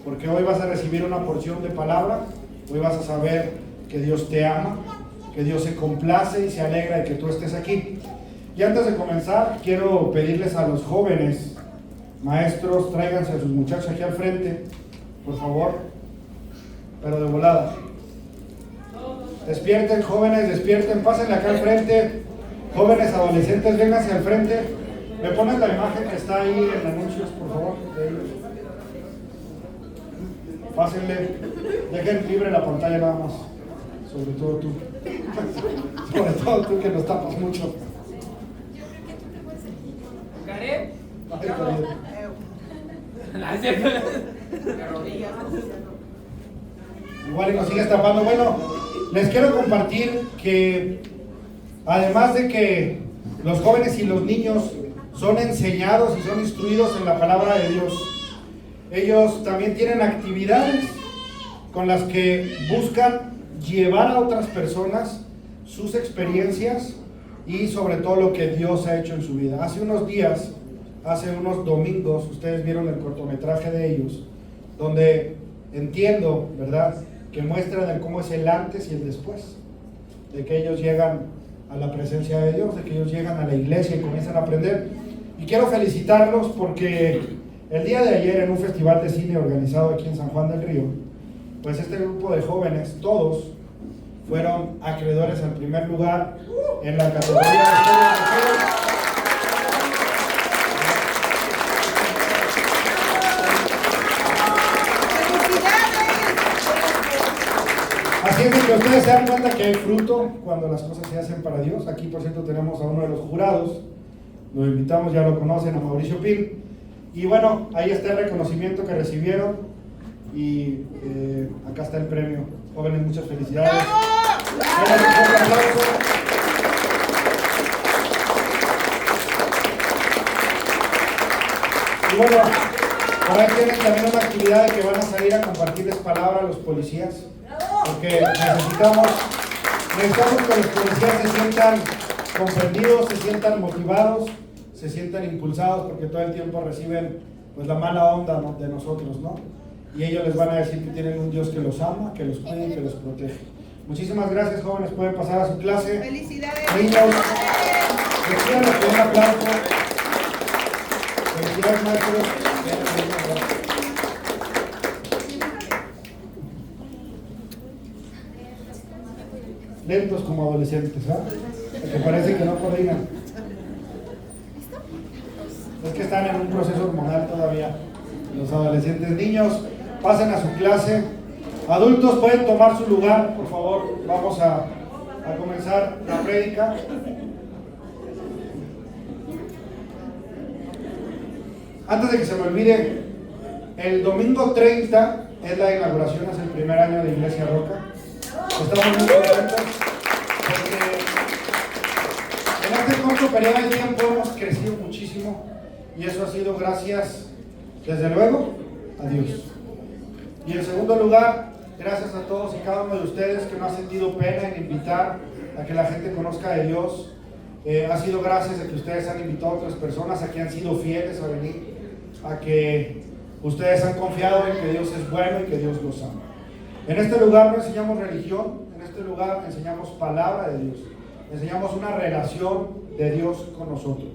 porque hoy vas a recibir una porción de palabra, hoy vas a saber que Dios te ama, que Dios se complace y se alegra de que tú estés aquí. Y antes de comenzar, quiero pedirles a los jóvenes, maestros, tráiganse a sus muchachos aquí al frente, por favor, pero de volada. Despierten, jóvenes, despierten, pásenle acá al frente. Jóvenes, adolescentes, vénganse al frente. ¿Me pones la imagen que está ahí en anuncios, por favor? De ellos. Pásenle, dejen libre la pantalla nada más. Sobre todo tú. Sobre todo tú que nos tapas mucho. ¿Garé? Igual y nos sigues tapando. Bueno, les quiero compartir que además de que los jóvenes y los niños son enseñados y son instruidos en la palabra de Dios, ellos también tienen actividades con las que buscan llevar a otras personas sus experiencias y sobre todo lo que Dios ha hecho en su vida. Hace unos días, hace unos domingos, ustedes vieron el cortometraje de ellos, donde entiendo, ¿verdad?, que muestran de cómo es el antes y el después, de que ellos llegan a la presencia de Dios, de que ellos llegan a la iglesia y comienzan a aprender. Y quiero felicitarlos porque el día de ayer en un festival de cine organizado aquí en San Juan del Río, pues este grupo de jóvenes, todos, fueron acreedores al primer lugar en la categoría de historia de mujeres. Así es de que ustedes se dan cuenta que hay fruto cuando las cosas se hacen para Dios. Aquí, por cierto, tenemos a uno de los jurados. Lo invitamos, ya lo conocen, a Mauricio Pil. Y bueno, ahí está el reconocimiento que recibieron. Y acá está el premio. Jóvenes, muchas felicidades. ¡Bravo! Un aplauso. Y bueno, por ahí tienen también una actividad de que van a salir a compartirles palabra a los policías. Porque necesitamos que los policías se sientan comprendidos, se sientan motivados, se sientan impulsados, porque todo el tiempo reciben pues la mala onda, ¿no?, de nosotros, ¿no? Y ellos les van a decir que tienen un Dios que los ama, que los cuida y que los protege. Muchísimas gracias, jóvenes, pueden pasar a su clase. ¡Felicidades! Niños, reciban un aplauso. Felicidades, maestros. Lentos como adolescentes, ¿ah? Que parece que no coordinan. Es que están en un proceso hormonal todavía. Los adolescentes. Niños, pasen a su clase. Adultos pueden tomar su lugar, por favor. Vamos a comenzar la prédica. Antes de que se me olvide, el domingo 30 es la inauguración, es el primer año de Iglesia Roca. Estamos muy contentos porque en este corto periodo de tiempo hemos crecido muchísimo y eso ha sido gracias, desde luego, a Dios. Y en segundo lugar, gracias a todos y cada uno de ustedes que no ha sentido pena en invitar a que la gente conozca de Dios. Ha sido gracias a que ustedes han invitado a otras personas, a que han sido fieles a venir, a que ustedes han confiado en que Dios es bueno y que Dios los ama. En este lugar no enseñamos religión, en este lugar enseñamos palabra de Dios, enseñamos una relación de Dios con nosotros.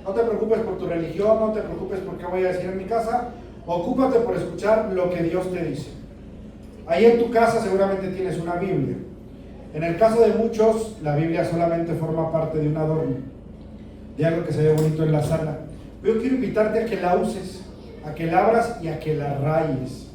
No te preocupes por tu religión, no te preocupes por qué voy a decir en mi casa, ocúpate por escuchar lo que Dios te dice. Ahí en tu casa seguramente tienes una Biblia. En el caso de muchos, la Biblia solamente forma parte de un adorno, de algo que se ve bonito en la sala. Yo quiero invitarte a que la uses, a que la abras y a que la rayes.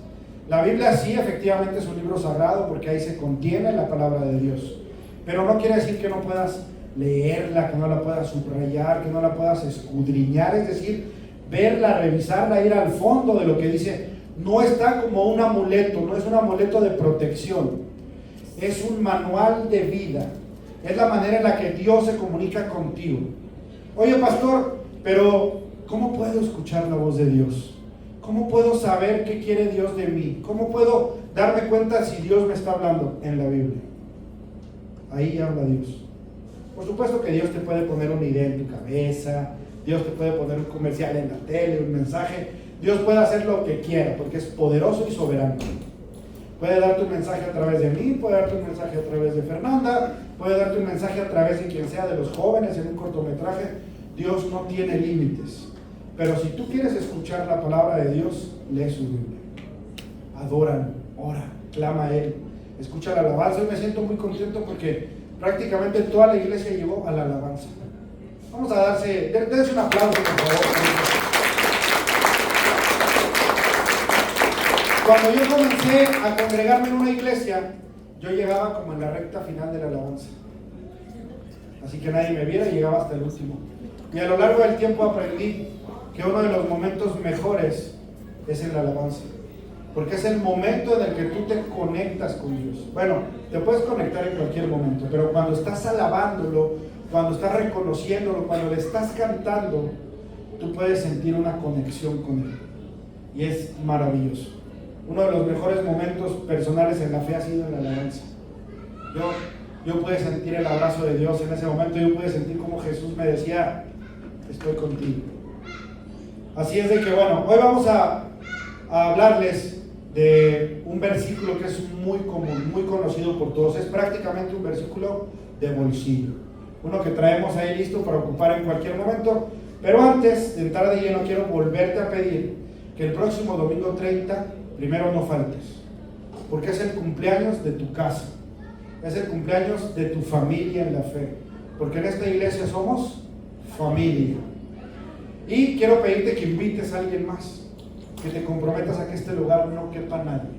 La Biblia sí, efectivamente es un libro sagrado porque ahí se contiene la palabra de Dios, pero no quiere decir que no puedas leerla, que no la puedas subrayar, que no la puedas escudriñar, es decir, verla, revisarla, ir al fondo de lo que dice. No está como un amuleto, no es un amuleto de protección, es un manual de vida, es la manera en la que Dios se comunica contigo. Oye, pastor, pero ¿cómo puedo escuchar la voz de Dios? ¿Cómo puedo saber qué quiere Dios de mí? ¿Cómo puedo darme cuenta si Dios me está hablando? En la Biblia. Ahí habla Dios. Por supuesto que Dios te puede poner una idea en tu cabeza, Dios te puede poner un comercial en la tele, un mensaje. Dios puede hacer lo que quiera, porque es poderoso y soberano. Puede darte un mensaje a través de mí, puede darte un mensaje a través de Fernanda, puede darte un mensaje a través de quien sea de los jóvenes en un cortometraje. Dios no tiene límites. Pero si tú quieres escuchar la palabra de Dios, lee su Biblia. Adóralo, ora, clama a Él, escucha la alabanza. Hoy me siento muy contento porque prácticamente toda la iglesia llegó a la alabanza. Vamos a dense un aplauso, por favor. Cuando yo comencé a congregarme en una iglesia, yo llegaba como en la recta final de la alabanza. Así que nadie me viera y llegaba hasta el último. Y a lo largo del tiempo aprendí que uno de los momentos mejores es en la alabanza. Porque es el momento en el que tú te conectas con Dios. Bueno, te puedes conectar en cualquier momento, pero cuando estás alabándolo, cuando estás reconociéndolo, cuando le estás cantando, tú puedes sentir una conexión con Él. Y es maravilloso. Uno de los mejores momentos personales en la fe ha sido en la alabanza. Yo pude sentir el abrazo de Dios en ese momento. Yo pude sentir como Jesús me decía, estoy contigo. Así es de que bueno, hoy vamos a hablarles de un versículo que es muy común, muy conocido por todos. Es prácticamente un versículo de bolsillo, uno que traemos ahí listo para ocupar en cualquier momento. Pero antes de entrar de lleno, quiero volverte a pedir que el próximo domingo 30 primero no faltes, porque es el cumpleaños de tu casa, es el cumpleaños de tu familia en la fe, porque en esta iglesia somos familia. Y quiero pedirte que invites a alguien más, que te comprometas a que este lugar no quepa nadie,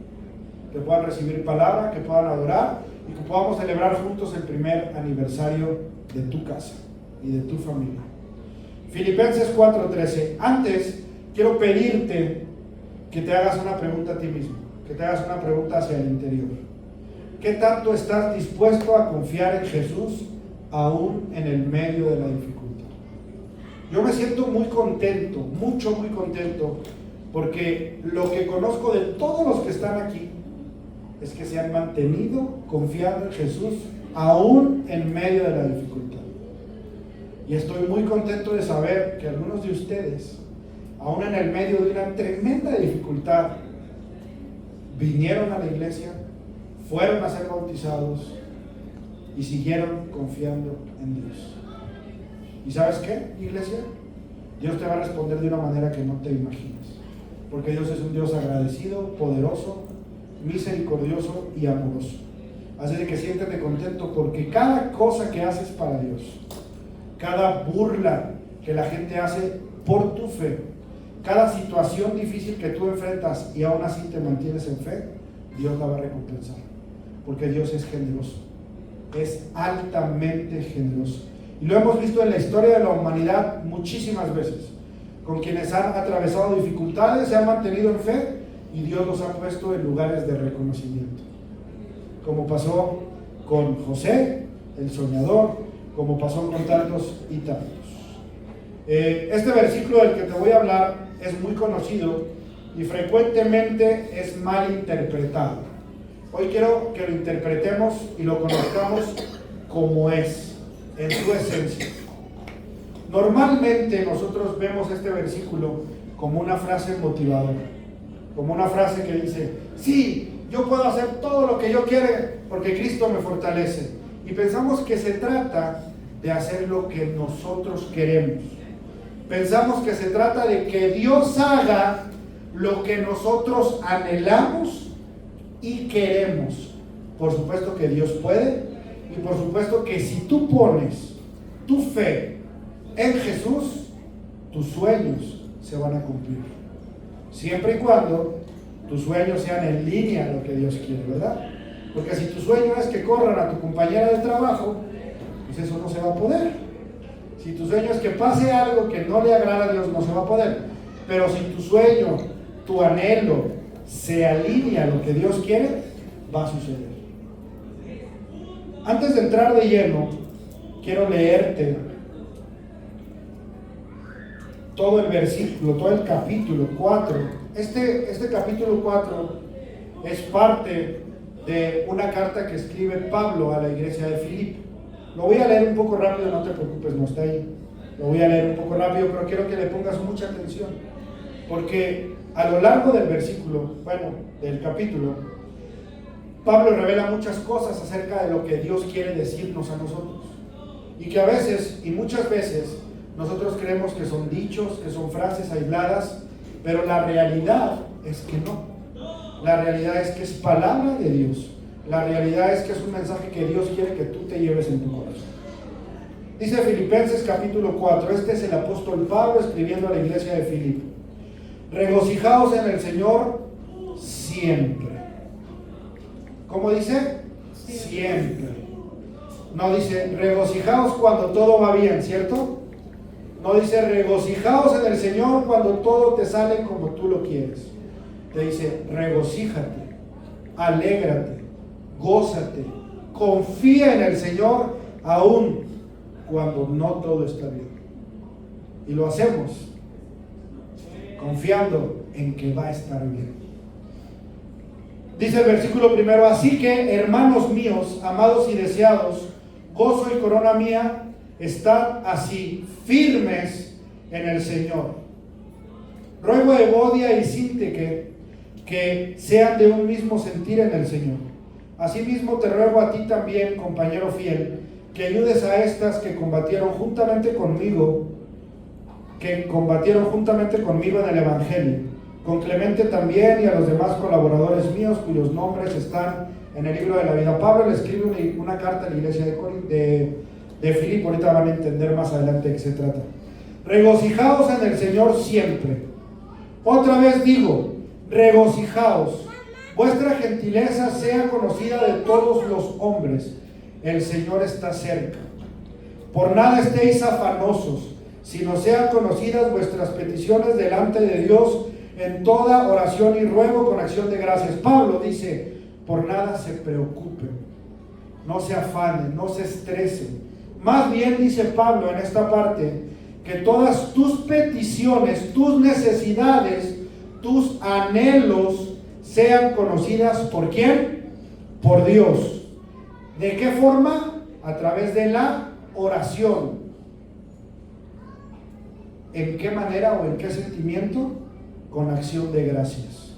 que puedan recibir palabra, que puedan adorar y que podamos celebrar juntos el primer aniversario de tu casa y de tu familia. Filipenses 4:13. Antes quiero pedirte que te hagas una pregunta a ti mismo, que te hagas una pregunta hacia el interior. ¿Qué tanto estás dispuesto a confiar en Jesús aún en el medio de la dificultad? Yo me siento muy contento, muy contento, porque lo que conozco de todos los que están aquí es que se han mantenido confiando en Jesús aún en medio de la dificultad. Y estoy muy contento de saber que algunos de ustedes, aún en el medio de una tremenda dificultad, vinieron a la iglesia, fueron a ser bautizados y siguieron confiando en Dios. ¿Y sabes qué, iglesia? Dios te va a responder de una manera que no te imaginas, porque Dios es un Dios agradecido, poderoso, misericordioso y amoroso. Así de que siéntete contento, porque cada cosa que haces para Dios, cada burla que la gente hace por tu fe, cada situación difícil que tú enfrentas y aún así te mantienes en fe, Dios la va a recompensar, porque Dios es generoso, es altamente generoso. Y lo hemos visto en la historia de la humanidad muchísimas veces, con quienes han atravesado dificultades, se han mantenido en fe y Dios los ha puesto en lugares de reconocimiento, como pasó con José, el soñador, como pasó con tantos y tantos. Este versículo del que te voy a hablar es muy conocido y frecuentemente es mal interpretado. Hoy quiero que lo interpretemos y lo conozcamos como es, en su esencia. Normalmente nosotros vemos este versículo como una frase motivadora, como una frase que dice, sí, yo puedo hacer todo lo que yo quiera porque Cristo me fortalece. Y pensamos que se trata de hacer lo que nosotros queremos. Pensamos que se trata de que Dios haga lo que nosotros anhelamos y queremos. Por supuesto que Dios puede, y por supuesto que si tú pones tu fe en Jesús, tus sueños se van a cumplir. Siempre y cuando tus sueños sean en línea a lo que Dios quiere, ¿verdad? Porque si tu sueño es que corran a tu compañera de trabajo, pues eso no se va a poder. Si tu sueño es que pase algo que no le agrada a Dios, no se va a poder. Pero si tu sueño, tu anhelo, se alinea a lo que Dios quiere, va a suceder. Antes de entrar de lleno, quiero leerte todo el versículo, todo el capítulo 4. Este capítulo 4 es parte de una carta que escribe Pablo a la iglesia de Filipo. Lo voy a leer un poco rápido, no te preocupes, no está ahí. Lo voy a leer un poco rápido, pero quiero que le pongas mucha atención, porque a lo largo del del capítulo, Pablo revela muchas cosas acerca de lo que Dios quiere decirnos a nosotros. Y que a veces, y muchas veces, nosotros creemos que son dichos, que son frases aisladas, pero la realidad es que no. La realidad es que es palabra de Dios. La realidad es que es un mensaje que Dios quiere que tú te lleves en tu corazón. Dice Filipenses capítulo 4, este es el apóstol Pablo escribiendo a la iglesia de Filipo. Regocijaos en el Señor siempre. ¿Cómo dice? Siempre. No dice regocijaos cuando todo va bien, ¿cierto? No dice regocijaos en el Señor cuando todo te sale como tú lo quieres. Te dice regocíjate, alégrate, gózate, confía en el Señor aún cuando no todo está bien. Y lo hacemos confiando en que va a estar bien. Dice el versículo primero, así que, hermanos míos, amados y deseados, gozo y corona mía, estad así, firmes en el Señor. Ruego a Evodia y Síntique que sean de un mismo sentir en el Señor. Asimismo te ruego a ti también, compañero fiel, que ayudes a estas que combatieron juntamente conmigo en el Evangelio, con Clemente también y a los demás colaboradores míos cuyos nombres están en el libro de la vida. Pablo le escribe una carta a la iglesia de Filipo, ahorita van a entender más adelante de qué se trata. Regocijaos en el Señor siempre. Otra vez digo, regocijaos. Vuestra gentileza sea conocida de todos los hombres. El Señor está cerca. Por nada estéis afanosos, sino sean conocidas vuestras peticiones delante de Dios en toda oración y ruego con acción de gracias. Pablo dice, por nada se preocupen, no se afanen, no se estresen. Más bien, dice Pablo en esta parte, que todas tus peticiones, tus necesidades, tus anhelos sean conocidas ¿por quién? Por Dios. ¿De qué forma? A través de la oración. ¿En qué manera o en qué sentimiento? Con acción de gracias.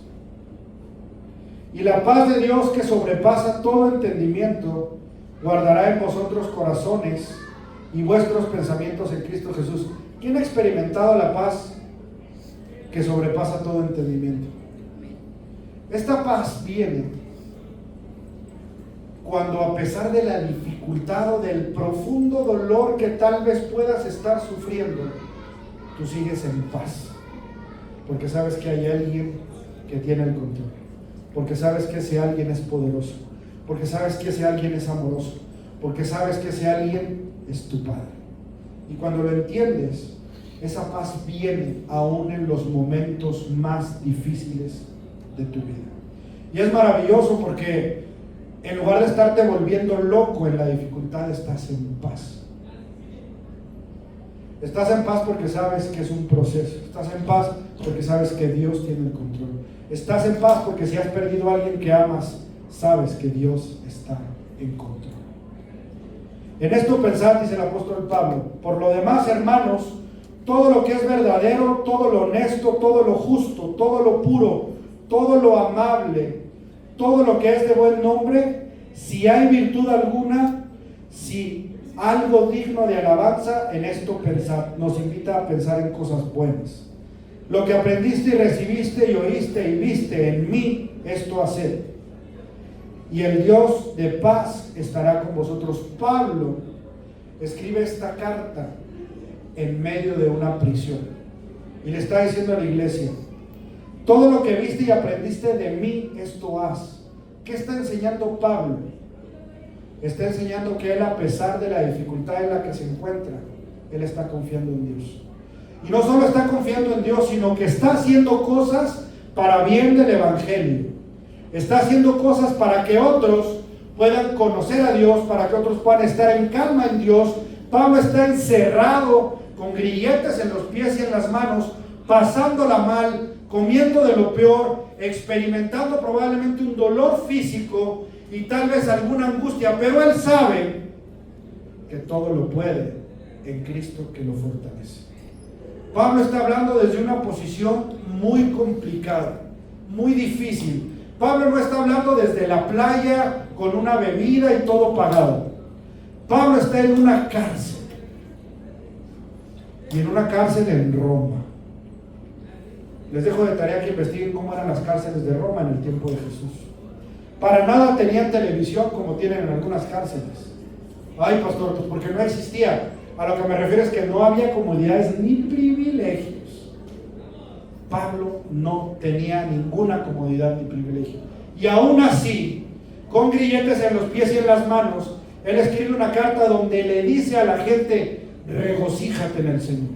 Y la paz de Dios que sobrepasa todo entendimiento, guardará en vosotros corazones y vuestros pensamientos en Cristo Jesús. ¿Quién ha experimentado la paz que sobrepasa todo entendimiento? Esta paz viene cuando, a pesar de la dificultad o del profundo dolor que tal vez puedas estar sufriendo, tú sigues en paz, porque sabes que hay alguien que tiene el control, porque sabes que ese alguien es poderoso, porque sabes que ese alguien es amoroso, porque sabes que ese alguien es tu Padre. Y cuando lo entiendes, esa paz viene aún en los momentos más difíciles de tu vida. Y es maravilloso porque en lugar de estarte volviendo loco en la dificultad, estás en paz. Estás en paz porque sabes que es un proceso. Estás en paz porque sabes que Dios tiene el control. Estás en paz porque si has perdido a alguien que amas, sabes que Dios está en control. En esto pensad, dice el apóstol Pablo, por lo demás, hermanos, todo lo que es verdadero, todo lo honesto, todo lo justo, todo lo puro, todo lo amable, todo lo que es de buen nombre, si hay virtud alguna, si algo digno de alabanza, en esto pensad. Nos invita a pensar en cosas buenas. Lo que aprendiste y recibiste y oíste y viste en mí, esto haced. Y el Dios de paz estará con vosotros. Pablo escribe esta carta en medio de una prisión y le está diciendo a la iglesia, todo lo que viste y aprendiste de mí, esto haz. ¿Qué está enseñando Pablo? Está enseñando que él, a pesar de la dificultad en la que se encuentra, él está confiando en Dios. Y no solo está confiando en Dios, sino que está haciendo cosas para bien del Evangelio. Está haciendo cosas para que otros puedan conocer a Dios, para que otros puedan estar en calma en Dios. Pablo está encerrado con grilletes en los pies y en las manos, pasándola mal, comiendo de lo peor, experimentando probablemente un dolor físico y tal vez alguna angustia, pero él sabe que todo lo puede en Cristo que lo fortalece. Pablo está hablando desde una posición muy complicada, muy difícil. Pablo no está hablando desde la playa con una bebida y todo pagado. Pablo está en una cárcel. Y en una cárcel en Roma. Les dejo de tarea que investiguen cómo eran las cárceles de Roma en el tiempo de Jesús. Para nada tenían televisión como tienen en algunas cárceles. Ay, pastor, pues porque no existía. A lo que me refiero es que no había comodidades ni privilegios. Pablo no tenía ninguna comodidad ni privilegio. Y aún así, con grilletes en los pies y en las manos, él escribe una carta donde le dice a la gente: regocíjate en el Señor.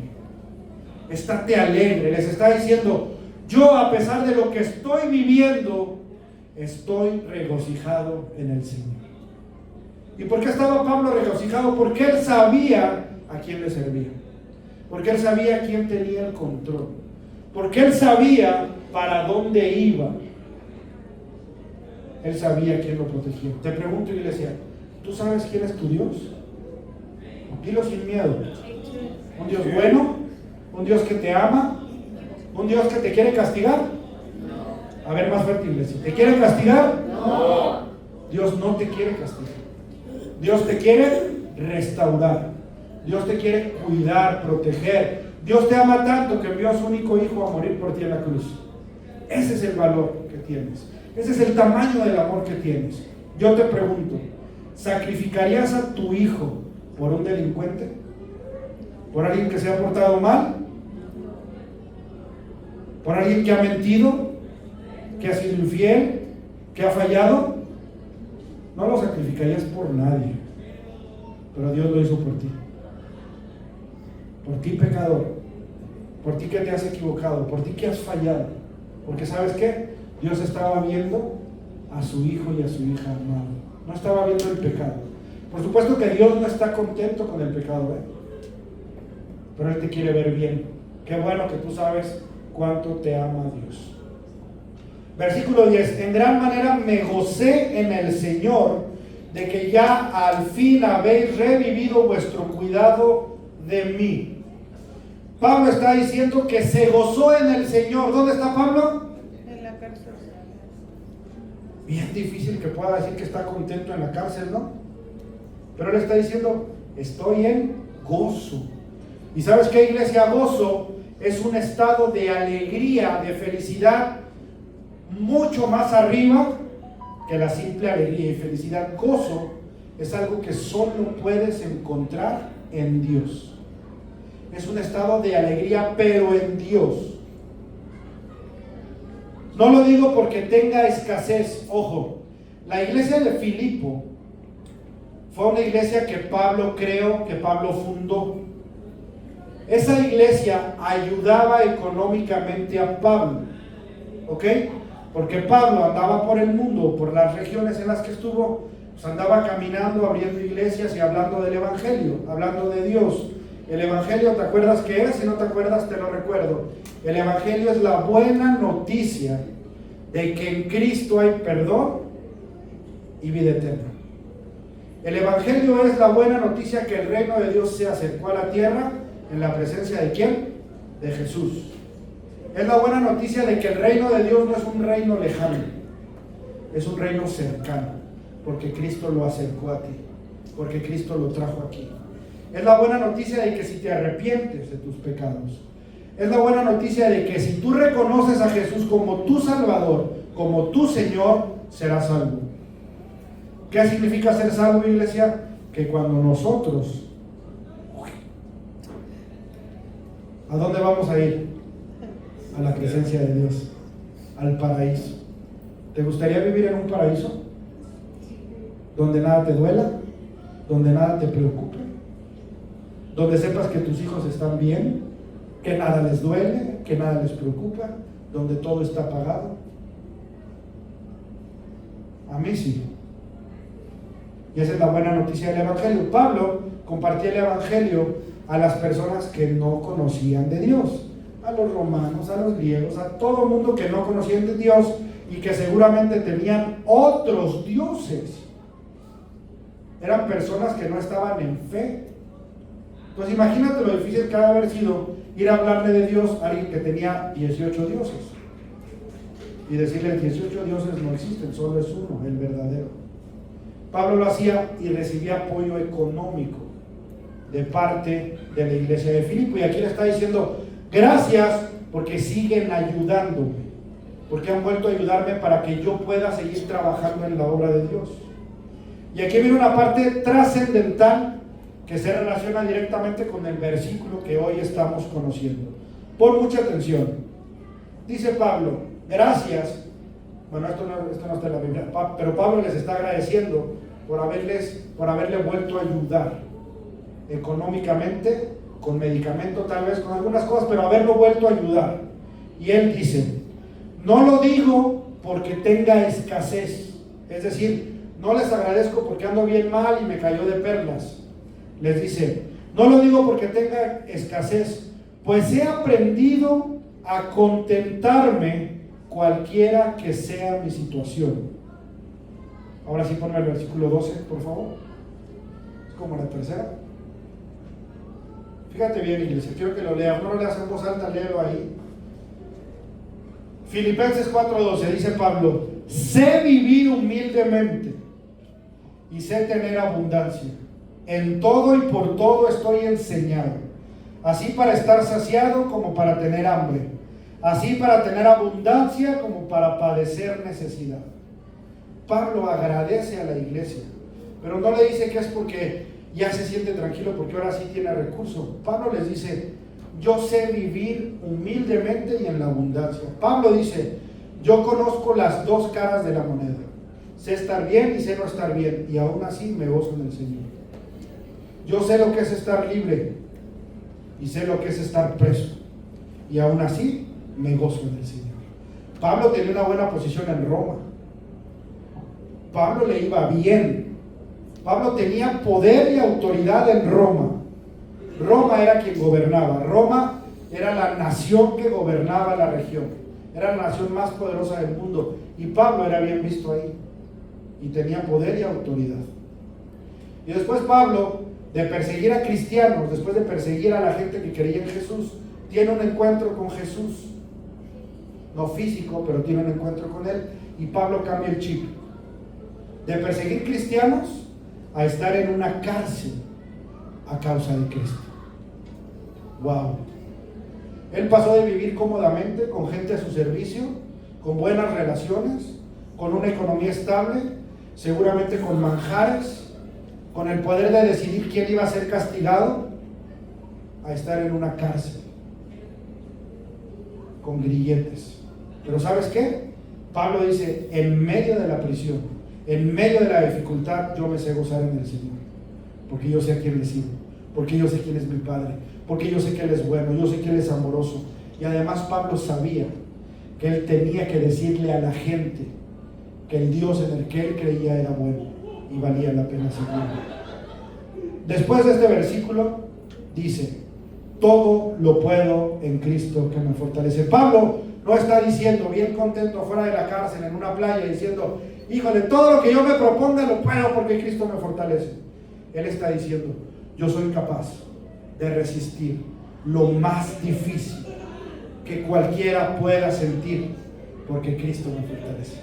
Estate alegre. Les está diciendo: yo, a pesar de lo que estoy viviendo, estoy regocijado en el Señor. ¿Y por qué estaba Pablo regocijado? Porque él sabía a quién le servía. Porque él sabía quién tenía el control. Porque él sabía para dónde iba. Él sabía quién lo protegía. Te pregunto, iglesia, ¿tú sabes quién es tu Dios? Dilo sin miedo. ¿Un Dios bueno? ¿Un Dios que te ama? ¿Un Dios que te quiere castigar? A ver, más fuerte, iglesia. ¿Te quiere castigar? No. Dios no te quiere castigar. Dios te quiere restaurar. Dios te quiere cuidar, proteger. Dios te ama tanto que envió a su único hijo a morir por ti en la cruz. Ese es el valor que tienes. Ese es el tamaño del amor que tienes. Yo te pregunto, ¿sacrificarías a tu hijo por un delincuente? ¿Por alguien que se ha portado mal? ¿Por alguien que ha mentido? ¿Que ha sido infiel? ¿Que ha fallado? No lo sacrificarías por nadie, pero Dios lo hizo por ti. Por ti, pecador. Por ti que te has equivocado. Por ti que has fallado. Porque ¿sabes qué? Dios estaba viendo a su hijo y a su hija amado. No estaba viendo el pecado. Por supuesto que Dios no está contento con el pecado, pero Él te quiere ver bien. Qué bueno que tú sabes cuánto te ama Dios. Versículo 10. En gran manera me gocé en el Señor de que ya al fin habéis revivido vuestro cuidado de mí. Pablo está diciendo que se gozó en el Señor. ¿Dónde está Pablo? En la cárcel. Bien difícil que pueda decir que está contento en la cárcel, ¿no? Pero él está diciendo: estoy en gozo. ¿Y sabes qué, iglesia? Gozo es un estado de alegría, de felicidad, mucho más arriba que la simple alegría y felicidad. Gozo es algo que solo puedes encontrar en Dios. Es un estado de alegría, pero en Dios. No lo digo porque tenga escasez. Ojo, la iglesia de Filipo fue una iglesia que Pablo fundó. Esa iglesia ayudaba económicamente a Pablo, ¿ok? Porque Pablo andaba por el mundo, por las regiones en las que estuvo, pues andaba caminando, abriendo iglesias y hablando del evangelio, hablando de Dios. El evangelio, ¿te acuerdas qué es? Si no te acuerdas, te lo recuerdo. El evangelio es la buena noticia de que en Cristo hay perdón y vida eterna. El evangelio es la buena noticia que el reino de Dios se acercó a la tierra en la presencia de ¿quién? De Jesús. Es la buena noticia de que el reino de Dios no es un reino lejano, es un reino cercano, porque Cristo lo acercó a ti, porque Cristo lo trajo aquí. Es la buena noticia de que si te arrepientes de tus pecados, es la buena noticia de que si tú reconoces a Jesús como tu Salvador, como tu Señor, serás salvo. ¿Qué significa ser salvo, iglesia? Que cuando nosotros, ¿a dónde vamos a ir? A la presencia de Dios, al paraíso. ¿Te gustaría vivir en un paraíso? Donde nada te duela, donde nada te preocupe, donde sepas que tus hijos están bien, que nada les duele, que nada les preocupa, donde todo está pagado. A mí sí. Y esa es la buena noticia del evangelio. Pablo compartía el evangelio a las personas que no conocían de Dios, a los romanos, a los griegos, a todo mundo que no conocían de Dios y que seguramente tenían otros dioses. Eran personas que no estaban en fe. Entonces imagínate lo difícil que ha de haber sido ir a hablarle de Dios a alguien que tenía 18 dioses y decirle: 18 dioses no existen, solo es uno, el verdadero. Pablo lo hacía y recibía apoyo económico de parte de la iglesia de Filipo, y aquí le está diciendo: gracias porque siguen ayudándome, porque han vuelto a ayudarme para que yo pueda seguir trabajando en la obra de Dios. Y aquí viene una parte trascendental que se relaciona directamente con el versículo que hoy estamos conociendo. Pon mucha atención. Dice Pablo: gracias. Bueno, esto no está en la Biblia, pero Pablo les está agradeciendo por haberle vuelto a ayudar económicamente, con medicamento tal vez, con algunas cosas, pero haberlo vuelto a ayudar. Y él dice: no lo digo porque tenga escasez, es decir, no les agradezco porque ando bien mal y me cayó de perlas. Les dice: no lo digo porque tenga escasez, pues he aprendido a contentarme cualquiera que sea mi situación. Ahora sí, ponme el versículo 12, por favor. Es como la tercera. Fíjate bien, iglesia, quiero que lo leas, no lo leas en voz alta, léelo ahí. Filipenses 4:12, dice Pablo: sé vivir humildemente y sé tener abundancia. En todo y por todo estoy enseñado, así para estar saciado como para tener hambre, así para tener abundancia como para padecer necesidad. Pablo agradece a la iglesia, pero no le dice que es porque ya se siente tranquilo porque ahora sí tiene recursos. Pablo les dice: yo sé vivir humildemente y en la abundancia. Pablo dice: yo conozco las dos caras de la moneda, sé estar bien y sé no estar bien, y aún así me gozo en el Señor. Yo sé lo que es estar libre y sé lo que es estar preso, y aún así me gozo en el Señor. Pablo tenía una buena posición en Roma. Pablo le iba bien. Pablo tenía poder y autoridad en Roma. Roma era quien gobernaba. Roma era la nación que gobernaba la región. Era la nación más poderosa del mundo. Y Pablo era bien visto ahí. Y tenía poder y autoridad. Y después Pablo, de perseguir a cristianos, después de perseguir a la gente que creía en Jesús, tiene un encuentro con Jesús. No físico, pero tiene un encuentro con Él. Y Pablo cambia el chip. De perseguir cristianos a estar en una cárcel a causa de Cristo. Wow. Él pasó de vivir cómodamente con gente a su servicio, con buenas relaciones, con una economía estable, seguramente con manjares, con el poder de decidir quién iba a ser castigado, a estar en una cárcel con grilletes. Pero ¿sabes qué? Pablo dice: en medio de la prisión, en medio de la dificultad, yo me sé gozar en el Señor, porque yo sé a quién le sigo, porque yo sé quién es mi Padre, porque yo sé que Él es bueno, yo sé que Él es amoroso. Y además Pablo sabía que él tenía que decirle a la gente que el Dios en el que él creía era bueno y valía la pena seguirlo. Después de este versículo dice: todo lo puedo en Cristo que me fortalece. Pablo no está diciendo, bien contento fuera de la cárcel en una playa, diciendo: híjole, todo lo que yo me proponga lo puedo porque Cristo me fortalece. Él está diciendo: yo soy capaz de resistir lo más difícil que cualquiera pueda sentir porque Cristo me fortalece.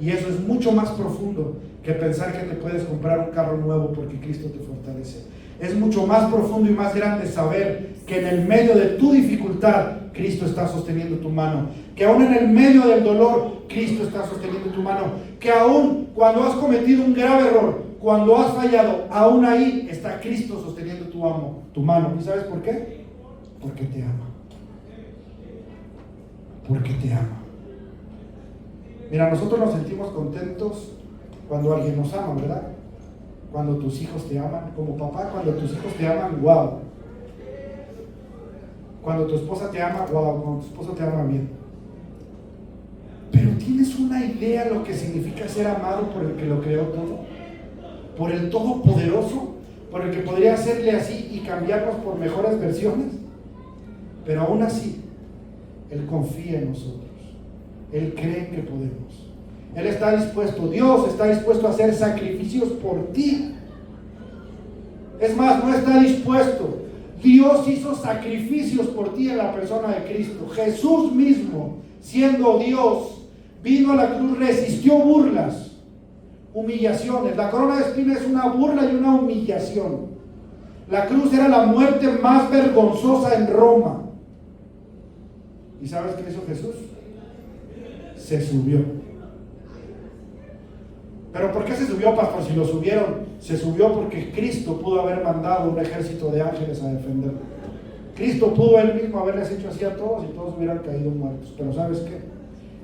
Y eso es mucho más profundo que pensar que te puedes comprar un carro nuevo porque Cristo te fortalece. Es mucho más profundo y más grande saber que en el medio de tu dificultad Cristo está sosteniendo tu mano, que aún en el medio del dolor Cristo está sosteniendo tu mano, que aún cuando has cometido un grave error, cuando has fallado, aún ahí está Cristo sosteniendo tu mano. ¿Y sabes por qué? Porque te ama. Porque te ama. Mira, nosotros nos sentimos contentos cuando alguien nos ama, ¿verdad? Cuando tus hijos te aman, como papá, cuando tus hijos te aman, wow. Cuando tu esposa te ama, wow. Cuando tu esposo te ama, bien. Pero ¿tienes una idea de lo que significa ser amado por el que lo creó todo? Por el Todopoderoso, por el que podría hacerle así y cambiarnos por mejores versiones. Pero aún así, Él confía en nosotros. Él cree que podemos. Él está dispuesto, Dios está dispuesto a hacer sacrificios por ti. Es más, no está dispuesto. Dios hizo sacrificios por ti en la persona de Cristo. Jesús mismo, siendo Dios, vino a la cruz, resistió burlas, humillaciones. La corona de espinas es una burla y una humillación. La cruz era la muerte más vergonzosa en Roma. ¿Y sabes qué hizo Jesús? Se subió. ¿Pero por qué se subió, pastor? Si lo subieron, se subió porque Cristo pudo haber mandado un ejército de ángeles a defenderlo. Cristo pudo él mismo haberles hecho así a todos y todos hubieran caído muertos. Pero ¿sabes qué?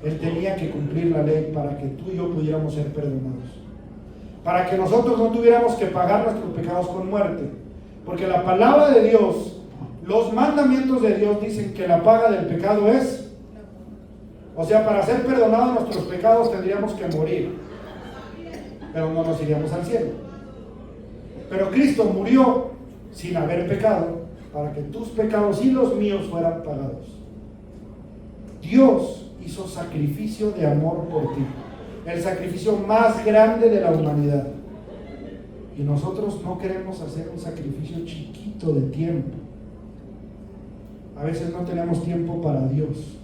Él tenía que cumplir la ley para que tú y yo pudiéramos ser perdonados. Para que nosotros no tuviéramos que pagar nuestros pecados con muerte. Porque la palabra de Dios, los mandamientos de Dios dicen que la paga del pecado es... O sea, para ser perdonados nuestros pecados tendríamos que morir. Pero no nos iríamos al cielo. Pero Cristo murió sin haber pecado para que tus pecados y los míos fueran pagados. Dios hizo sacrificio de amor por ti, el sacrificio más grande de la humanidad. Y nosotros no queremos hacer un sacrificio chiquito de tiempo. A veces no tenemos tiempo para Dios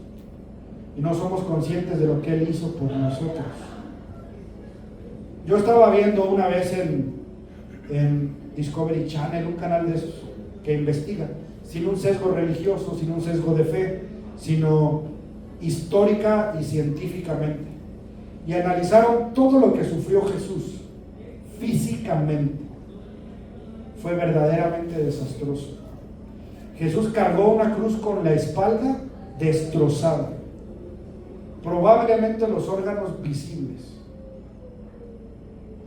y no somos conscientes de lo que Él hizo por nosotros. Yo estaba viendo una vez en Discovery Channel, un canal de esos que investiga, sin un sesgo religioso, sin un sesgo de fe, sino histórica y científicamente. Y analizaron todo lo que sufrió Jesús físicamente. Fue verdaderamente desastroso. Jesús cargó una cruz con la espalda destrozada, probablemente los órganos visibles.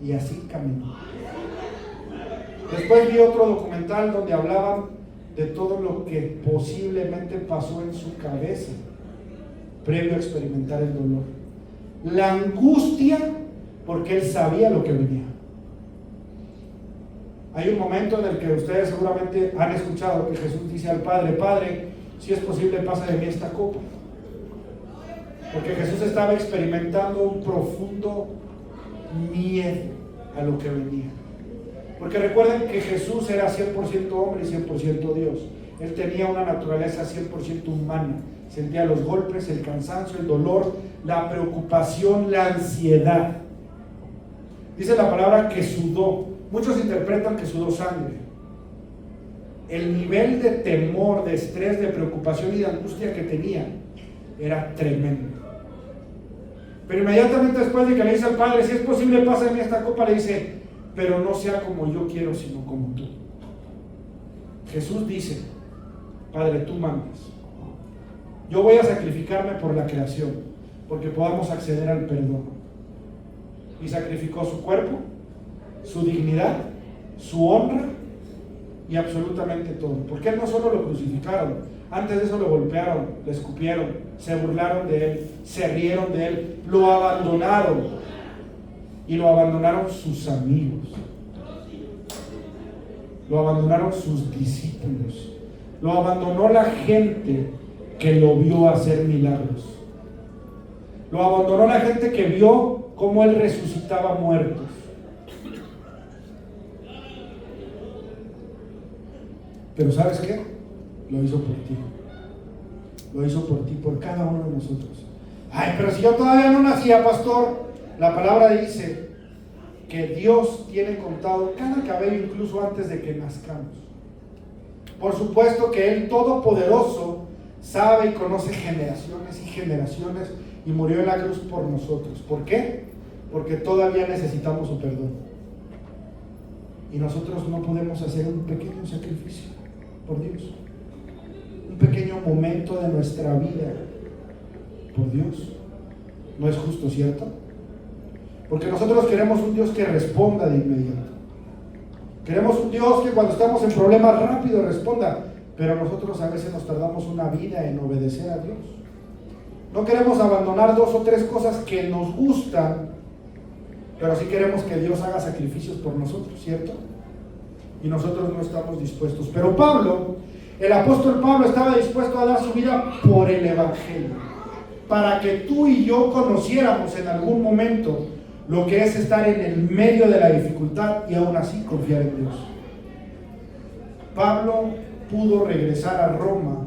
Y así caminó. Después vi otro documental donde hablaban de todo lo que posiblemente pasó en su cabeza previo a experimentar el dolor. La angustia, porque él sabía lo que venía. Hay un momento en el que ustedes seguramente han escuchado que Jesús dice al Padre: Padre, si es posible, pasa de mí esta copa. Porque Jesús estaba experimentando un profundo miedo a lo que venía. Porque recuerden que Jesús era 100% hombre y 100% Dios. Él tenía una naturaleza 100% humana. Sentía los golpes, el cansancio, el dolor, la preocupación, la ansiedad. Dice la palabra que sudó. Muchos interpretan que sudó sangre. El nivel de temor, de estrés, de preocupación y de angustia que tenía era tremendo. Pero inmediatamente después de que le dice al Padre: si es posible, pasa de mí esta copa, le dice: pero no sea como yo quiero, sino como tú. Jesús dice: Padre, tú mandas. Yo voy a sacrificarme por la creación, porque podamos acceder al perdón. Y sacrificó su cuerpo, su dignidad, su honra y absolutamente todo. Porque Él no solo lo crucificaron, antes de eso lo golpearon, le escupieron, se burlaron de Él, se rieron de Él, lo abandonaron. Y lo abandonaron sus amigos, lo abandonaron sus discípulos, lo abandonó la gente que lo vio hacer milagros, lo abandonó la gente que vio cómo Él resucitaba muertos. Pero ¿sabes qué? Lo hizo por ti. Lo hizo por ti, por cada uno de nosotros. Ay, pero si yo todavía no nacía, pastor. La palabra dice que Dios tiene contado cada cabello, incluso antes de que nazcamos. Por supuesto que Él Todopoderoso sabe y conoce generaciones y generaciones, y murió en la cruz por nosotros. ¿Por qué? Porque todavía necesitamos su perdón. Y nosotros no podemos hacer un pequeño sacrificio por Dios, un pequeño momento de nuestra vida por Dios. No es justo, ¿cierto? Porque nosotros queremos un Dios que responda de inmediato. Queremos un Dios que cuando estamos en problemas rápido responda. Pero nosotros a veces nos tardamos una vida en obedecer a Dios. No queremos abandonar 2 o 3 cosas que nos gustan, pero sí queremos que Dios haga sacrificios por nosotros, ¿cierto? Y nosotros no estamos dispuestos. Pero Pablo, el apóstol Pablo, estaba dispuesto a dar su vida por el Evangelio, para que tú y yo conociéramos en algún momento lo que es estar en el medio de la dificultad y aún así confiar en Dios. Pablo pudo regresar a Roma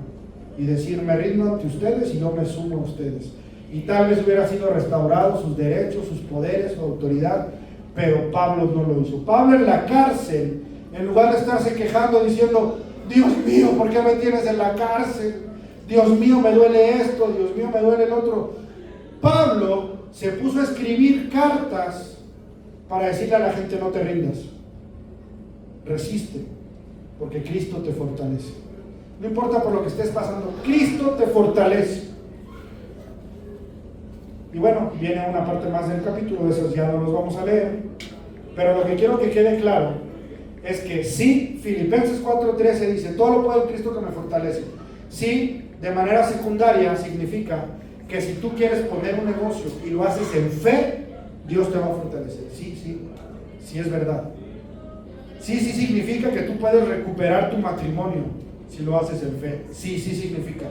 y decir, me rindo ante ustedes y yo me sumo a ustedes. Y tal vez hubiera sido restaurado sus derechos, sus poderes, su autoridad, pero Pablo no lo hizo. Pablo en la cárcel, en lugar de estarse quejando diciendo, Dios mío, ¿por qué me tienes en la cárcel? Dios mío, me duele esto, Dios mío, me duele el otro. Pablo se puso a escribir cartas para decirle a la gente, no te rindas, resiste, porque Cristo te fortalece. No importa por lo que estés pasando, Cristo te fortalece. Y bueno, viene una parte más del capítulo, de esos ya no los vamos a leer, pero lo que quiero que quede claro es que sí, Filipenses 4:13 dice, todo lo puedo en Cristo que me fortalece. Sí, de manera secundaria significa que si tú quieres poner un negocio y lo haces en fe, Dios te va a fortalecer. Sí es verdad. Sí significa que tú puedes recuperar tu matrimonio si lo haces en fe. Sí significa.